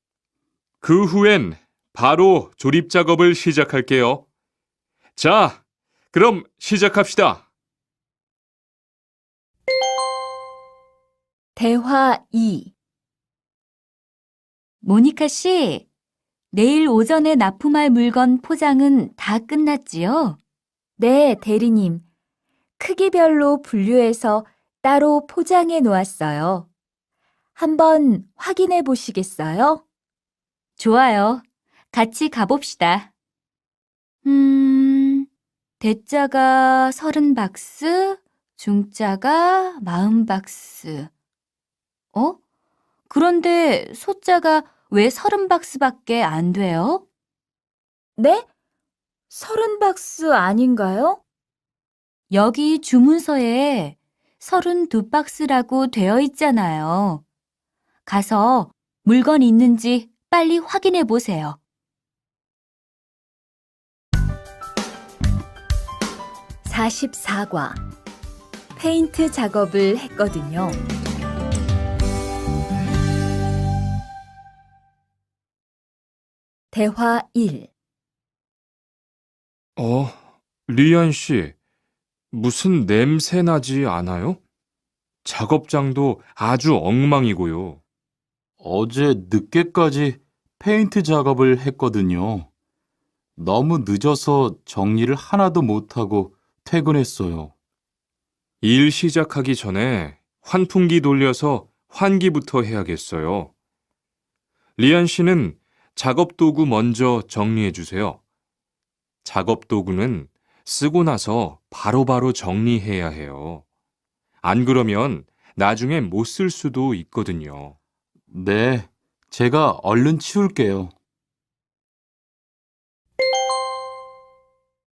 그 후엔 바로 조립 작업을 시작할게요. 자, 그럼 시작합시다. 대화 2. 모니카 씨, 내일 오전에 납품할 물건 포장은 다 끝났지요? 네, 대리님. 크기별로 분류해서 따로 포장해 놓았어요. 한번 확인해 보시겠어요? 좋아요. 같이 가봅시다. 대자가 30박스, 중자가 40박스. 그런데 소자가 왜 30박스밖에 안 돼요? 네? 30박스 아닌가요? 여기 주문서에 32박스라고 되어 있잖아요. 가서 물건 있는지 빨리 확인해 보세요. 44과 페인트 작업을 했거든요. 대화 1. 리안 씨, 무슨 냄새 나지 않아요? 작업장도 아주 엉망이고요. 어제 늦게까지 페인트 작업을 했거든요. 너무 늦어서 정리를 하나도 못하고 퇴근했어요. 일 시작하기 전에 환풍기 돌려서 환기부터 해야겠어요. 리안 씨는 작업 도구 먼저 정리해 주세요. 작업 도구는 쓰고 나서 바로바로 정리해야 해요. 안 그러면 나중에 못 쓸 수도 있거든요. 네, 제가 얼른 치울게요.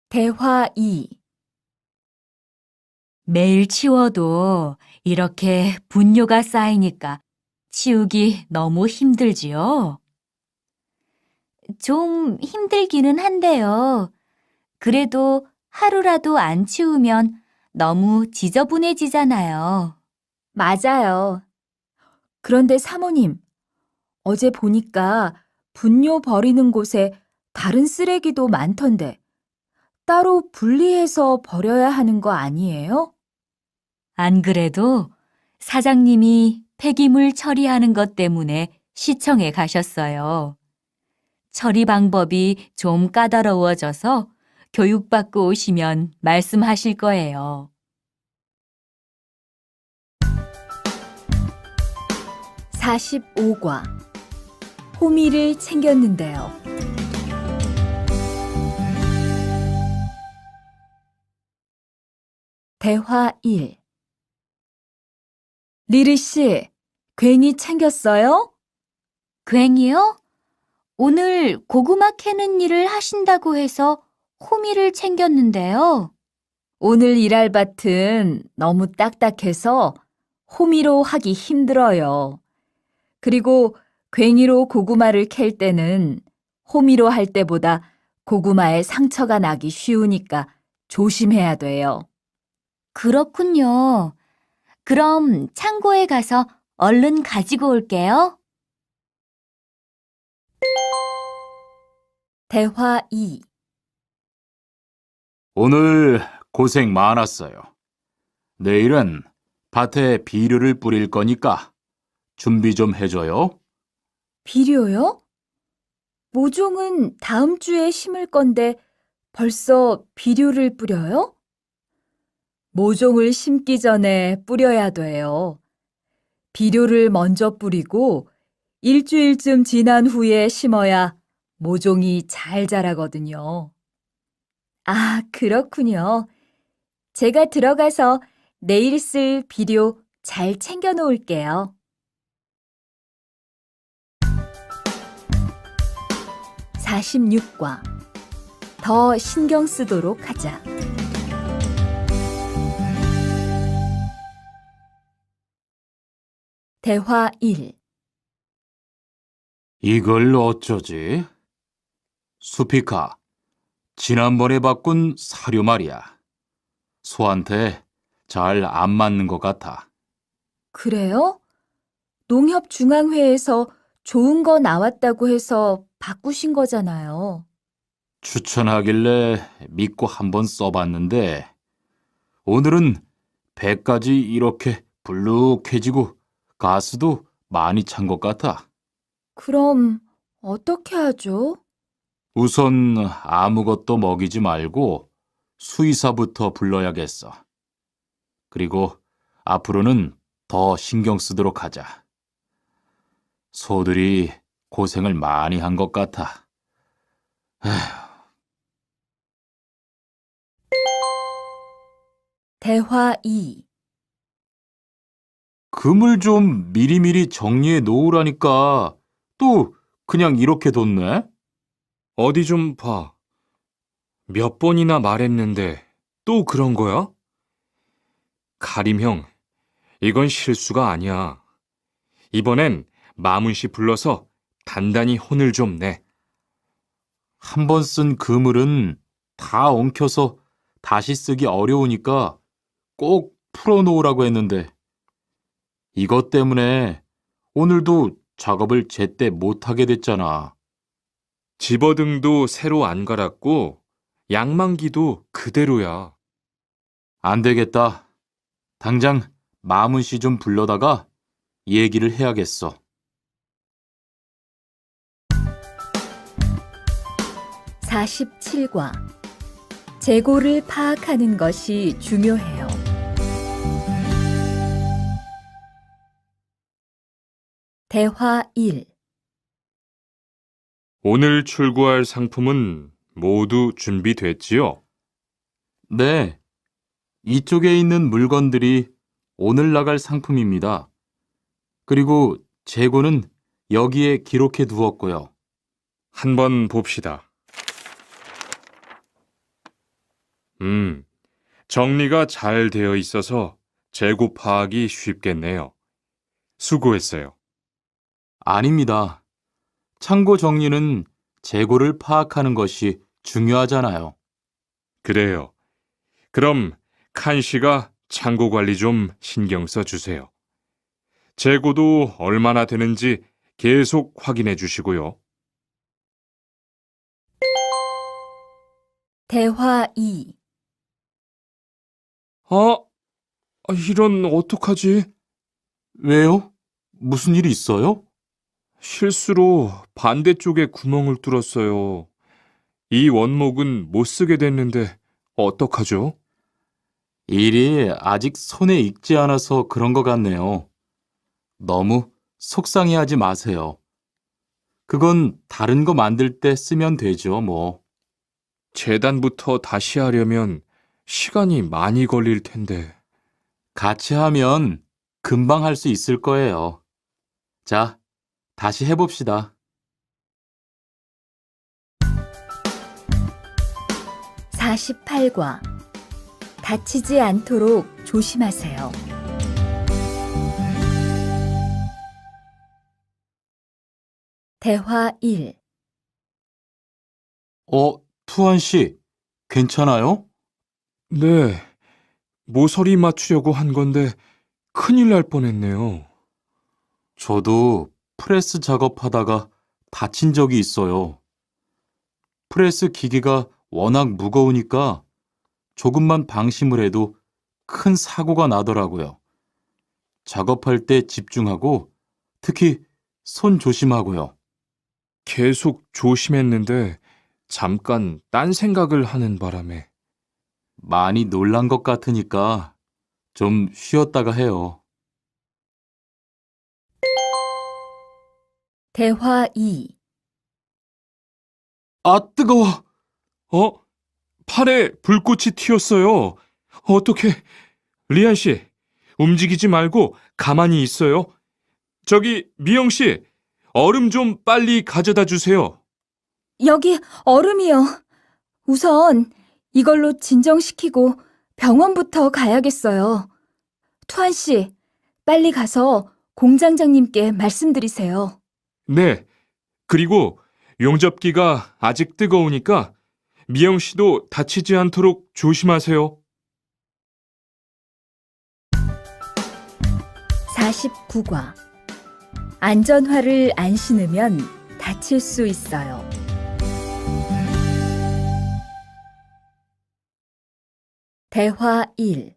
대화 2. 매일 치워도 이렇게 분뇨가 쌓이니까 치우기 너무 힘들지요? 좀 힘들기는 한데요. 그래도 하루라도 안 치우면 너무 지저분해지잖아요. 맞아요. 그런데 사모님, 어제 보니까 분뇨 버리는 곳에 다른 쓰레기도 많던데 따로 분리해서 버려야 하는 거 아니에요? 안 그래도 사장님이 폐기물 처리하는 것 때문에 시청에 가셨어요. 처리 방법이 좀 까다로워져서 교육받고 오시면 말씀하실 거예요. 45과 호미를 챙겼는데요. 대화 1. 리르 씨, 괭이 챙겼어요? 괭이요? 오늘 고구마 캐는 일을 하신다고 해서 호미를 챙겼는데요. 오늘 일할 밭은 너무 딱딱해서 호미로 하기 힘들어요. 그리고 괭이로 고구마를 캘 때는 호미로 할 때보다 고구마에 상처가 나기 쉬우니까 조심해야 돼요. 그렇군요. 그럼 창고에 가서 얼른 가지고 올게요. 대화 2. 오늘 고생 많았어요. 내일은 밭에 비료를 뿌릴 거니까 준비 좀 해줘요. 비료요? 모종은 다음 주에 심을 건데 벌써 비료를 뿌려요? 모종을 심기 전에 뿌려야 돼요. 비료를 먼저 뿌리고 일주일쯤 지난 후에 심어야 모종이 잘 자라거든요. 아, 그렇군요. 제가 들어가서 내일 쓸 비료 잘 챙겨 놓을게요. 46과 더 신경 쓰도록 하자. 대화 1. 이걸 어쩌지? 수피카, 지난번에 바꾼 사료 말이야. 소한테 잘 안 맞는 것 같아. 그래요? 농협중앙회에서 좋은 거 나왔다고 해서 바꾸신 거잖아요. 추천하길래 믿고 한번 써봤는데 오늘은 배까지 이렇게 불룩해지고 가스도 많이 찬 것 같아. 그럼 어떻게 하죠? 우선 아무것도 먹이지 말고 수의사부터 불러야겠어. 그리고 앞으로는 더 신경 쓰도록 하자. 소들이 고생을 많이 한 것 같아. 대화 2. 금을 좀 미리미리 정리해 놓으라니까 또 그냥 이렇게 뒀네? 어디 좀 봐. 몇 번이나 말했는데 또 그런 거야? 가림 형, 이건 실수가 아니야. 이번엔 마문 씨 불러서 단단히 혼을 좀 내. 한 번 쓴 그물은 다 엉켜서 다시 쓰기 어려우니까 꼭 풀어놓으라고 했는데 이것 때문에 오늘도 작업을 제때 못하게 됐잖아. 집어등도 새로 안 갈았고 양만기도 그대로야. 안 되겠다. 당장 마문 씨 좀 불러다가 얘기를 해야겠어. 47과 재고를 파악하는 것이 중요해요. 대화 1. 오늘 출고할 상품은 모두 준비됐지요? 네, 이쪽에 있는 물건들이 오늘 나갈 상품입니다. 그리고 재고는 여기에 기록해 두었고요. 한번 봅시다. 정리가 잘 되어 있어서 재고 파악이 쉽겠네요. 수고했어요. 아닙니다. 창고 정리는 재고를 파악하는 것이 중요하잖아요. 그래요. 그럼 칸 씨가 창고 관리 좀 신경 써 주세요. 재고도 얼마나 되는지 계속 확인해 주시고요. 대화 2. 이런 어떡하지? 왜요? 무슨 일이 있어요? 실수로 반대쪽에 구멍을 뚫었어요. 이 원목은 못 쓰게 됐는데 어떡하죠? 일이 아직 손에 익지 않아서 그런 것 같네요. 너무 속상해하지 마세요. 그건 다른 거 만들 때 쓰면 되죠, 뭐. 재단부터 다시 하려면 시간이 많이 걸릴 텐데. 같이 하면 금방 할 수 있을 거예요. 자, 다시 해봅시다. 48과 다치지 않도록 조심하세요. 대화 1. 투한 씨, 괜찮아요? 네, 모서리 맞추려고 한 건데 큰일 날 뻔했네요. 저도 프레스 작업하다가 다친 적이 있어요. 프레스 기계가 워낙 무거우니까 조금만 방심을 해도 큰 사고가 나더라고요. 작업할 때 집중하고 특히 손 조심하고요. 계속 조심했는데 잠깐 딴 생각을 하는 바람에. 많이 놀란 것 같으니까 좀 쉬었다가 해요. 대화 2. 아, 뜨거워! 팔에 불꽃이 튀었어요. 어떻게 리안 씨, 움직이지 말고 가만히 있어요. 저기, 미영 씨, 얼음 좀 빨리 가져다 주세요. 여기 얼음이요. 우선 이걸로 진정시키고 병원부터 가야겠어요. 투한 씨, 빨리 가서 공장장님께 말씀드리세요. 네, 그리고 용접기가 아직 뜨거우니까 미영 씨도 다치지 않도록 조심하세요. 49과. 안전화를 안 신으면 다칠 수 있어요. 대화 1.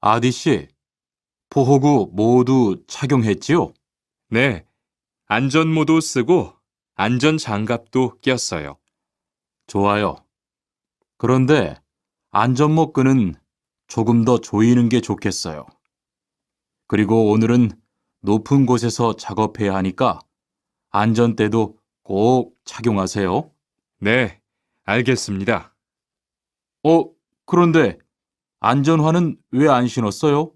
아디 씨, 보호구 모두 착용했지요? 네, 안전모도 쓰고 안전장갑도 꼈어요. 좋아요. 그런데 안전모 끈은 조금 더 조이는 게 좋겠어요. 그리고 오늘은 높은 곳에서 작업해야 하니까 안전대도 꼭 착용하세요. 네, 알겠습니다. 그런데 안전화는 왜 안 신었어요?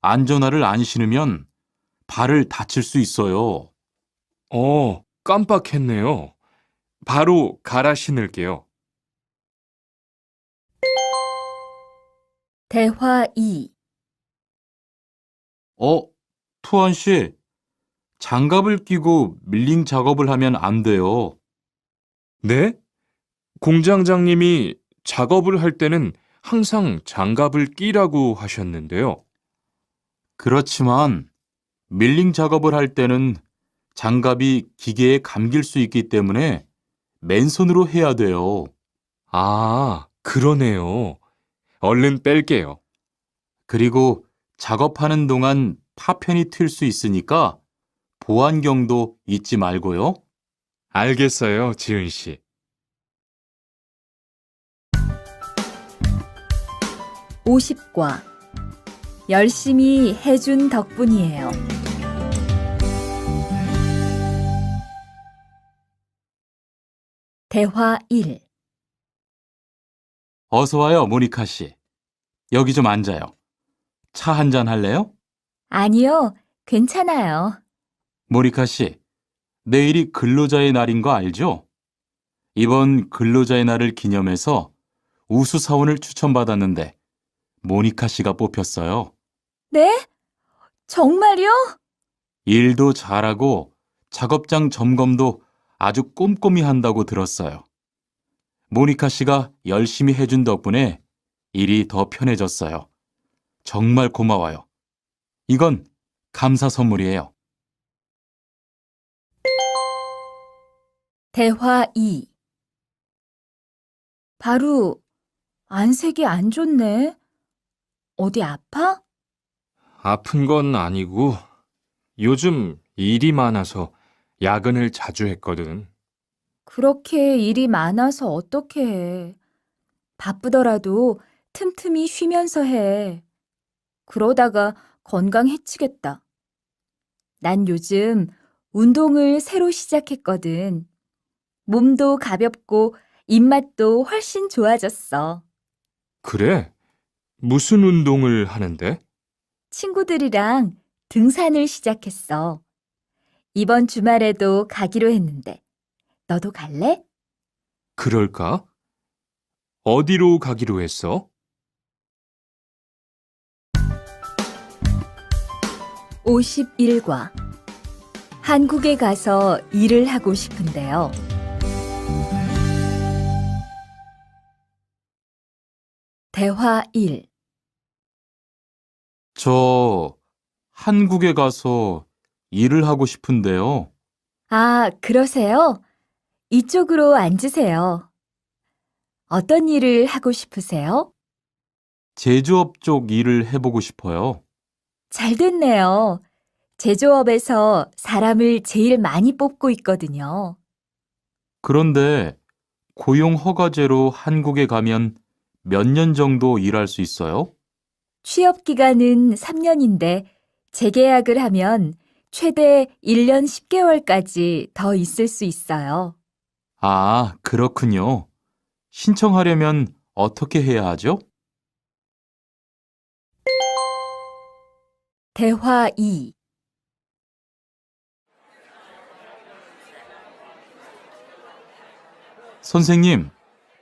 안전화를 안 신으면 발을 다칠 수 있어요. 깜빡했네요. 바로 갈아 신을게요. 대화 2. 투원 씨, 장갑을 끼고 밀링 작업을 하면 안 돼요. 네? 공장장님이 작업을 할 때는 항상 장갑을 끼라고 하셨는데요. 그렇지만 밀링 작업을 할 때는 장갑이 기계에 감길 수 있기 때문에 맨손으로 해야 돼요. 아, 그러네요. 얼른 뺄게요. 그리고 작업하는 동안 파편이 튈 수 있으니까 보안경도 잊지 말고요. 알겠어요, 지은 씨. 50과. 열심히 해준 덕분이에요. 대화 1. 어서 와요, 모니카 씨. 여기 좀 앉아요. 차 한잔 할래요? 아니요, 괜찮아요. 모니카 씨, 내일이 근로자의 날인 거 알죠? 이번 근로자의 날을 기념해서 우수사원을 추천받았는데 모니카 씨가 뽑혔어요. 네? 정말요? 일도 잘하고 작업장 점검도 아주 꼼꼼히 한다고 들었어요. 모니카 씨가 열심히 해준 덕분에 일이 더 편해졌어요. 정말 고마워요. 이건 감사 선물이에요. 대화 2. 바로 안색이 안 좋네. 어디 아파? 아픈 건 아니고 요즘 일이 많아서 야근을 자주 했거든. 그렇게 일이 많아서 어떻게 해. 바쁘더라도 틈틈이 쉬면서 해. 그러다가 건강 해치겠다. 난 요즘 운동을 새로 시작했거든. 몸도 가볍고 입맛도 훨씬 좋아졌어. 그래? 무슨 운동을 하는데? 친구들이랑 등산을 시작했어. 이번 주말에도 가기로 했는데, 너도 갈래? 그럴까? 어디로 가기로 했어? 51과. 한국에 가서 일을 하고 싶은데요. 대화 1. 저 한국에 가서 일을 하고 싶은데요. 아, 그러세요? 이쪽으로 앉으세요. 어떤 일을 하고 싶으세요? 제조업 쪽 일을 해보고 싶어요. 잘 됐네요. 제조업에서 사람을 제일 많이 뽑고 있거든요. 그런데 고용 허가제로 한국에 가면 몇 년 정도 일할 수 있어요? 취업 기간은 3년인데 재계약을 하면 최대 1년 10개월까지 더 있을 수 있어요. 아, 그렇군요. 신청하려면 어떻게 해야 하죠? 대화 2. 선생님,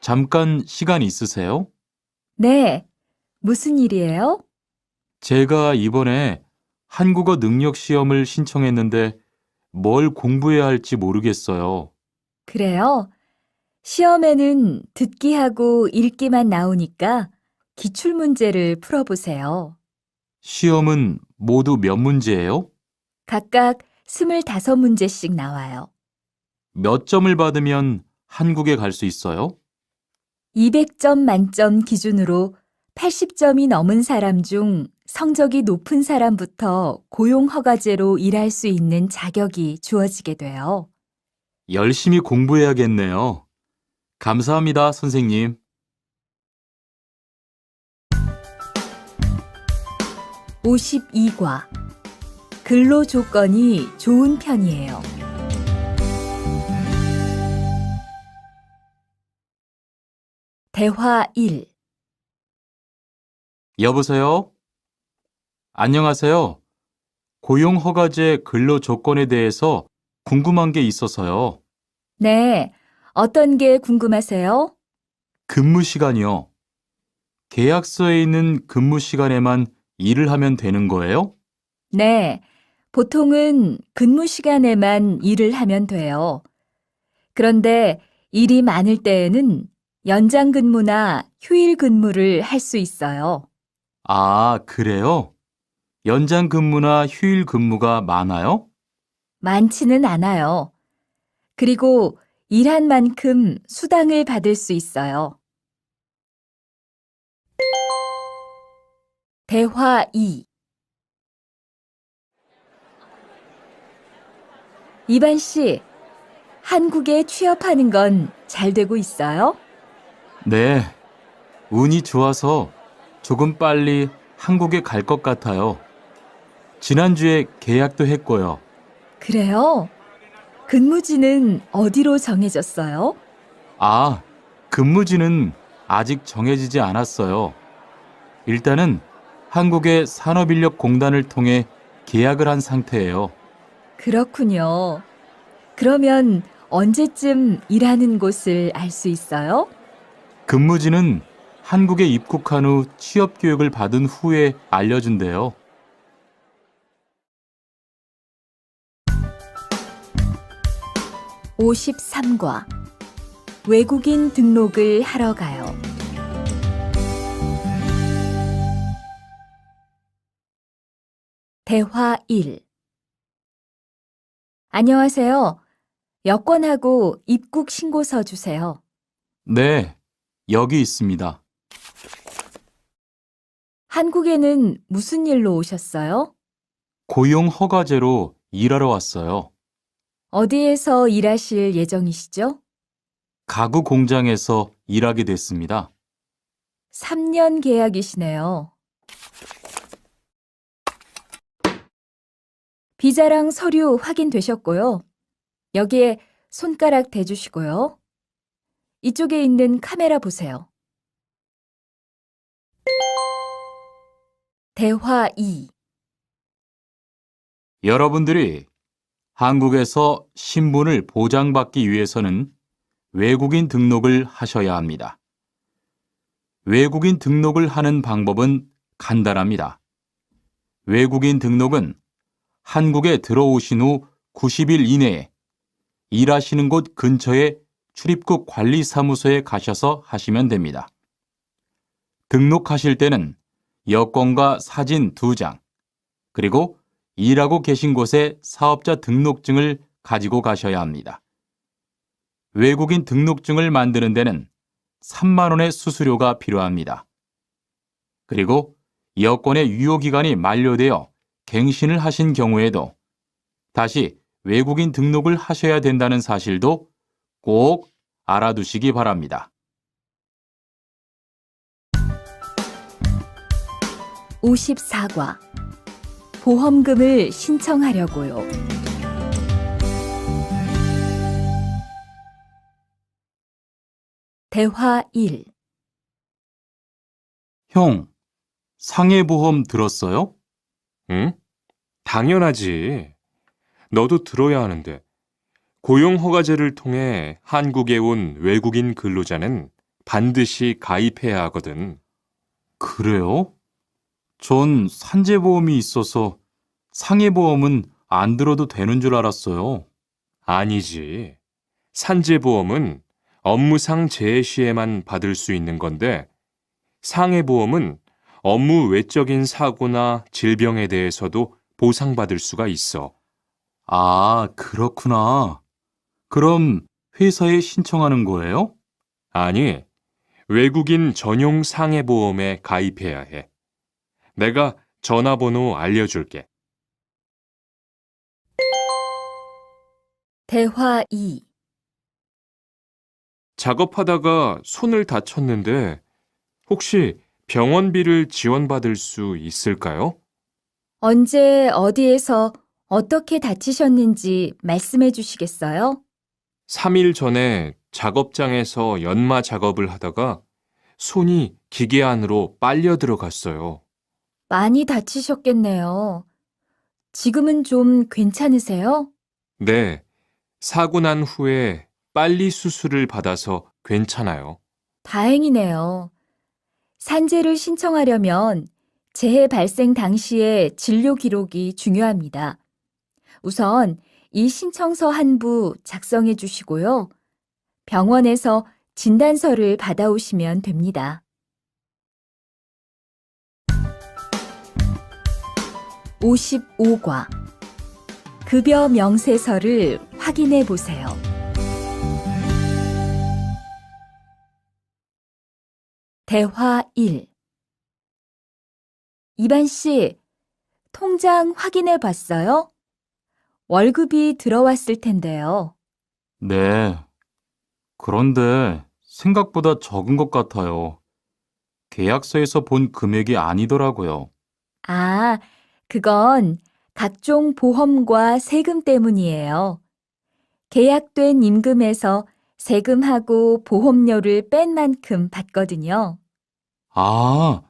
잠깐 시간 있으세요? 네. 무슨 일이에요? 제가 이번에 한국어 능력 시험을 신청했는데 뭘 공부해야 할지 모르겠어요. 그래요? 시험에는 듣기하고 읽기만 나오니까 기출문제를 풀어보세요. 시험은 모두 몇 문제예요? 각각 25문제씩 나와요. 몇 점을 받으면 한국에 갈 수 있어요? 200점 만점 기준으로 80점이 넘은 사람 중 성적이 높은 사람부터 고용허가제로 일할 수 있는 자격이 주어지게 돼요. 열심히 공부해야겠네요. 감사합니다, 선생님. 52과. 근로 조건이 좋은 편이에요. 대화 1. 여보세요? 안녕하세요. 고용허가제 근로 조건에 대해서 궁금한 게 있어서요. 네. 어떤 게 궁금하세요? 근무 시간이요. 계약서에 있는 근무 시간에만 일을 하면 되는 거예요? 네. 보통은 근무 시간에만 일을 하면 돼요. 그런데 일이 많을 때에는 연장 근무나 휴일 근무를 할 수 있어요. 아, 그래요? 연장 근무나 휴일 근무가 많아요? 많지는 않아요. 그리고 일한 만큼 수당을 받을 수 있어요. 대화 2. 이반 씨, 한국에 취업하는 건 잘 되고 있어요? 네. 운이 좋아서 조금 빨리 한국에 갈 것 같아요. 지난주에 계약도 했고요. 그래요? 근무지는 어디로 정해졌어요? 아, 근무지는 아직 정해지지 않았어요. 일단은 한국의 산업인력공단을 통해 계약을 한 상태예요. 그렇군요. 그러면 언제쯤 일하는 곳을 알 수 있어요? 근무지는 한국에 입국한 후 취업 교육을 받은 후에 알려준대요. 53과. 외국인 등록을 하러 가요. 대화 1. 안녕하세요. 여권하고 입국 신고서 주세요. 네, 여기 있습니다. 한국에는 무슨 일로 오셨어요? 고용 허가제로 일하러 왔어요. 어디에서 일하실 예정이시죠? 가구 공장에서 일하게 됐습니다. 3년 계약이시네요. 비자랑 서류 확인되셨고요. 여기에 손가락 대주시고요. 이쪽에 있는 카메라 보세요. 대화 2. 여러분들이 한국에서 신분을 보장받기 위해서는 외국인 등록을 하셔야 합니다. 외국인 등록을 하는 방법은 간단합니다. 외국인 등록은 한국에 들어오신 후 90일 이내에 일하시는 곳 근처의 출입국 관리사무소에 가셔서 하시면 됩니다. 등록하실 때는 여권과 사진 2장, 그리고 일하고 계신 곳의 사업자 등록증을 가지고 가셔야 합니다. 외국인 등록증을 만드는 데는 3만 원의 수수료가 필요합니다. 그리고 여권의 유효기간이 만료되어 갱신을 하신 경우에도 다시 외국인 등록을 하셔야 된다는 사실도 꼭 알아두시기 바랍니다. 54과. 보험금을 신청하려고요. 대화 1. 형, 상해보험 들었어요? 응? 당연하지. 너도 들어야 하는데. 고용허가제를 통해 한국에 온 외국인 근로자는 반드시 가입해야 하거든. 그래요? 전 산재보험이 있어서 상해보험은 안 들어도 되는 줄 알았어요. 아니지. 산재보험은 업무상 재해 시에만 받을 수 있는 건데, 상해보험은 업무 외적인 사고나 질병에 대해서도 보상받을 수가 있어. 아, 그렇구나. 그럼 회사에 신청하는 거예요? 아니, 외국인 전용 상해보험에 가입해야 해. 내가 전화번호 알려줄게. 대화 2. 작업하다가 손을 다쳤는데 혹시 병원비를 지원받을 수 있을까요? 언제 어디에서 어떻게 다치셨는지 말씀해 주시겠어요? 3일 전에 작업장에서 연마 작업을 하다가 손이 기계 안으로 빨려 들어갔어요. 많이 다치셨겠네요. 지금은 좀 괜찮으세요? 네, 사고 난 후에 빨리 수술을 받아서 괜찮아요. 다행이네요. 산재를 신청하려면 재해 발생 당시의 진료 기록이 중요합니다. 우선 이 신청서 한 부 작성해 주시고요. 병원에서 진단서를 받아오시면 됩니다. 55과 급여 명세서를 확인해 보세요. 대화 1. 이반 씨, 통장 확인해 봤어요? 월급이 들어왔을 텐데요. 네. 그런데 생각보다 적은 것 같아요. 계약서에서 본 금액이 아니더라고요. 아, 그건 각종 보험과 세금 때문이에요. 계약된 임금에서 세금하고 보험료를 뺀 만큼 받거든요. 아,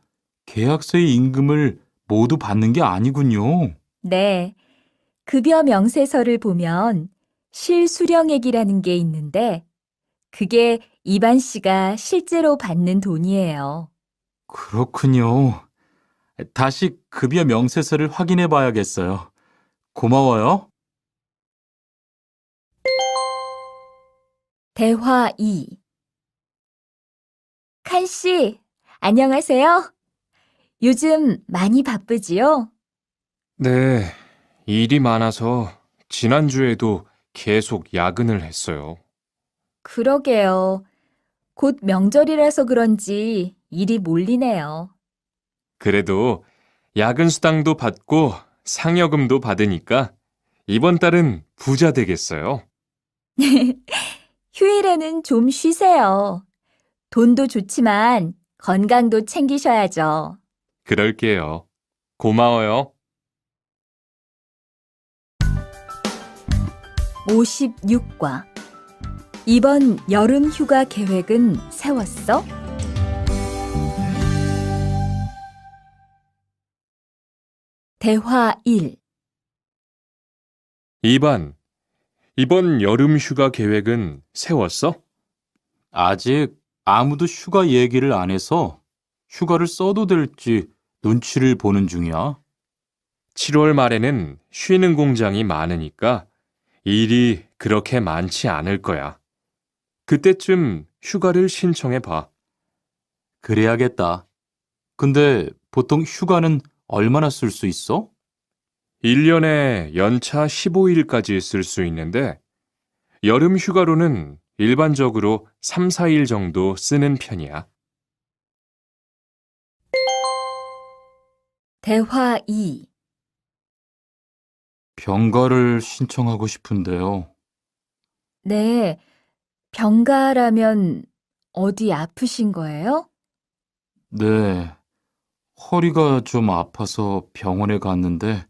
계약서의 임금을 모두 받는 게 아니군요. 네, 급여 명세서를 보면 실수령액이라는 게 있는데 그게 이반 씨가 실제로 받는 돈이에요. 그렇군요. 다시 급여 명세서를 확인해 봐야겠어요. 고마워요. 대화 2. 칸 씨, 안녕하세요. 요즘 많이 바쁘지요? 네, 일이 많아서 지난주에도 계속 야근을 했어요. 그러게요. 곧 명절이라서 그런지 일이 몰리네요. 그래도 야근 수당도 받고 상여금도 받으니까 이번 달은 부자 되겠어요. 휴일에는 좀 쉬세요. 돈도 좋지만 건강도 챙기셔야죠. 그럴게요. 고마워요. 56과 이번 여름 휴가 계획은 세웠어? 대화 1. 2번, 이번 여름 휴가 계획은 세웠어? 아직 아무도 휴가 얘기를 안 해서 휴가를 써도 될지 눈치를 보는 중이야. 7월 말에는 쉬는 공장이 많으니까 일이 그렇게 많지 않을 거야. 그때쯤 휴가를 신청해 봐. 그래야겠다. 근데 보통 휴가는 얼마나 쓸 수 있어? 1년에 연차 15일까지 쓸 수 있는데 여름 휴가로는 일반적으로 3, 4일 정도 쓰는 편이야. 대화 2. 병가를 신청하고 싶은데요. 네, 병가라면 어디 아프신 거예요? 네, 허리가 좀 아파서 병원에 갔는데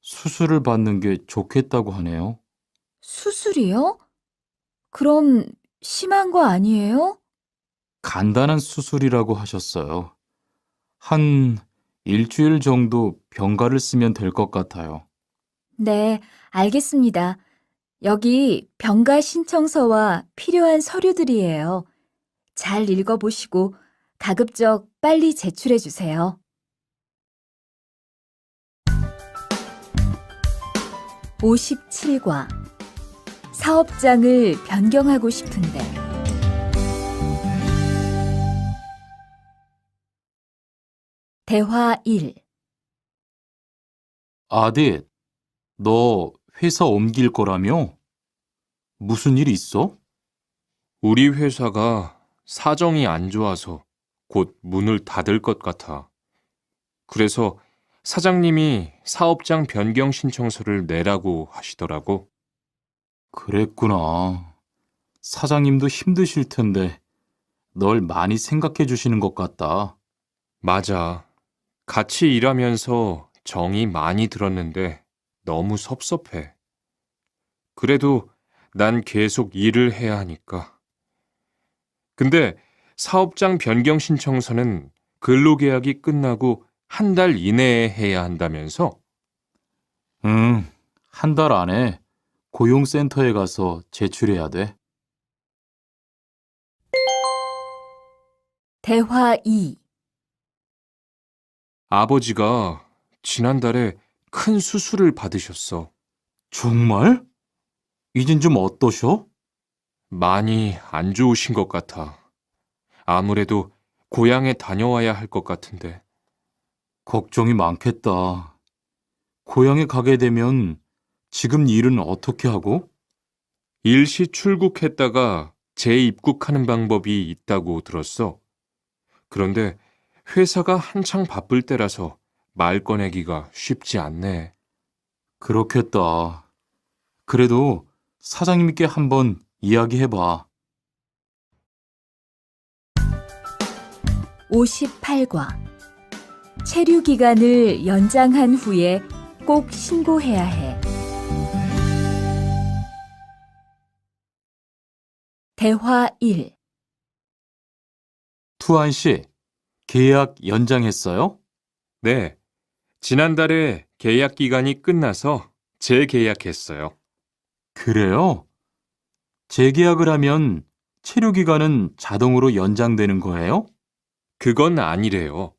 수술을 받는 게 좋겠다고 하네요. 수술이요? 그럼 심한 거 아니에요? 간단한 수술이라고 하셨어요. 한 일주일 정도 병가를 쓰면 될 것 같아요. 네, 알겠습니다. 여기 병가 신청서와 필요한 서류들이에요. 잘 읽어보시고 가급적 빨리 제출해 주세요. 57과 사업장을 변경하고 싶은데 대화 1. 아딧, 너 회사 옮길 거라며? 무슨 일 있어? 우리 회사가 사정이 안 좋아서 곧 문을 닫을 것 같아. 그래서 사장님이 사업장 변경 신청서를 내라고 하시더라고. 그랬구나. 사장님도 힘드실 텐데 널 많이 생각해 주시는 것 같다. 맞아. 같이 일하면서 정이 많이 들었는데 너무 섭섭해. 그래도 난 계속 일을 해야 하니까. 근데 사업장 변경 신청서는 근로계약이 끝나고 한 달 이내에 해야 한다면서? 응, 한 달 안에 고용센터에 가서 제출해야 돼. 대화 2. 아버지가 지난달에 큰 수술을 받으셨어. 정말? 이젠 좀 어떠셔? 많이 안 좋으신 것 같아. 아무래도 고향에 다녀와야 할 것 같은데. 걱정이 많겠다. 고향에 가게 되면 지금 일은 어떻게 하고? 일시 출국했다가 재입국하는 방법이 있다고 들었어. 그런데 회사가 한창 바쁠 때라서 말 꺼내기가 쉽지 않네. 그렇겠다. 그래도 사장님께 한번 이야기해봐. 58과 체류 기간을 연장한 후에 꼭 신고해야 해. 대화 1. 투안 씨, 계약 연장했어요? 네, 지난달에 계약 기간이 끝나서 재계약했어요. 그래요? 재계약을 하면 체류 기간은 자동으로 연장되는 거예요? 그건 아니래요.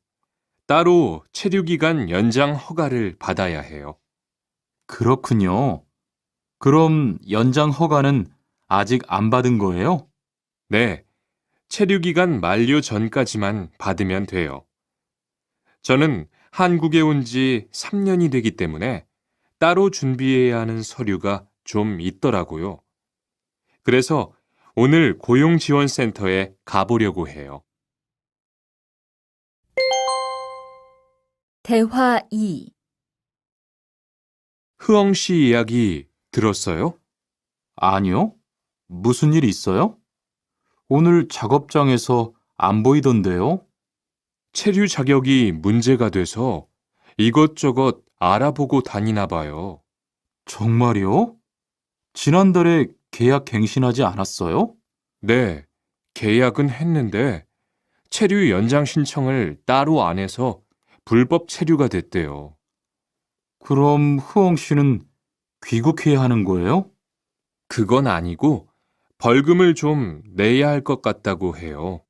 따로 체류기간 연장 허가를 받아야 해요. 그렇군요. 그럼 연장 허가는 아직 안 받은 거예요? 네, 체류기간 만료 전까지만 받으면 돼요. 저는 한국에 온 지 3년이 되기 때문에 따로 준비해야 하는 서류가 좀 있더라고요. 그래서 오늘 고용지원센터에 가보려고 해요. 대화 2. 흐엉 씨 이야기 들었어요? 아니요. 무슨 일 있어요? 오늘 작업장에서 안 보이던데요? 체류 자격이 문제가 돼서 이것저것 알아보고 다니나 봐요. 정말요? 지난달에 계약 갱신하지 않았어요? 네, 계약은 했는데 체류 연장 신청을 따로 안 해서 불법 체류가 됐대요. 그럼 흐엉 씨는 귀국해야 하는 거예요? 그건 아니고 벌금을 좀 내야 할 것 같다고 해요.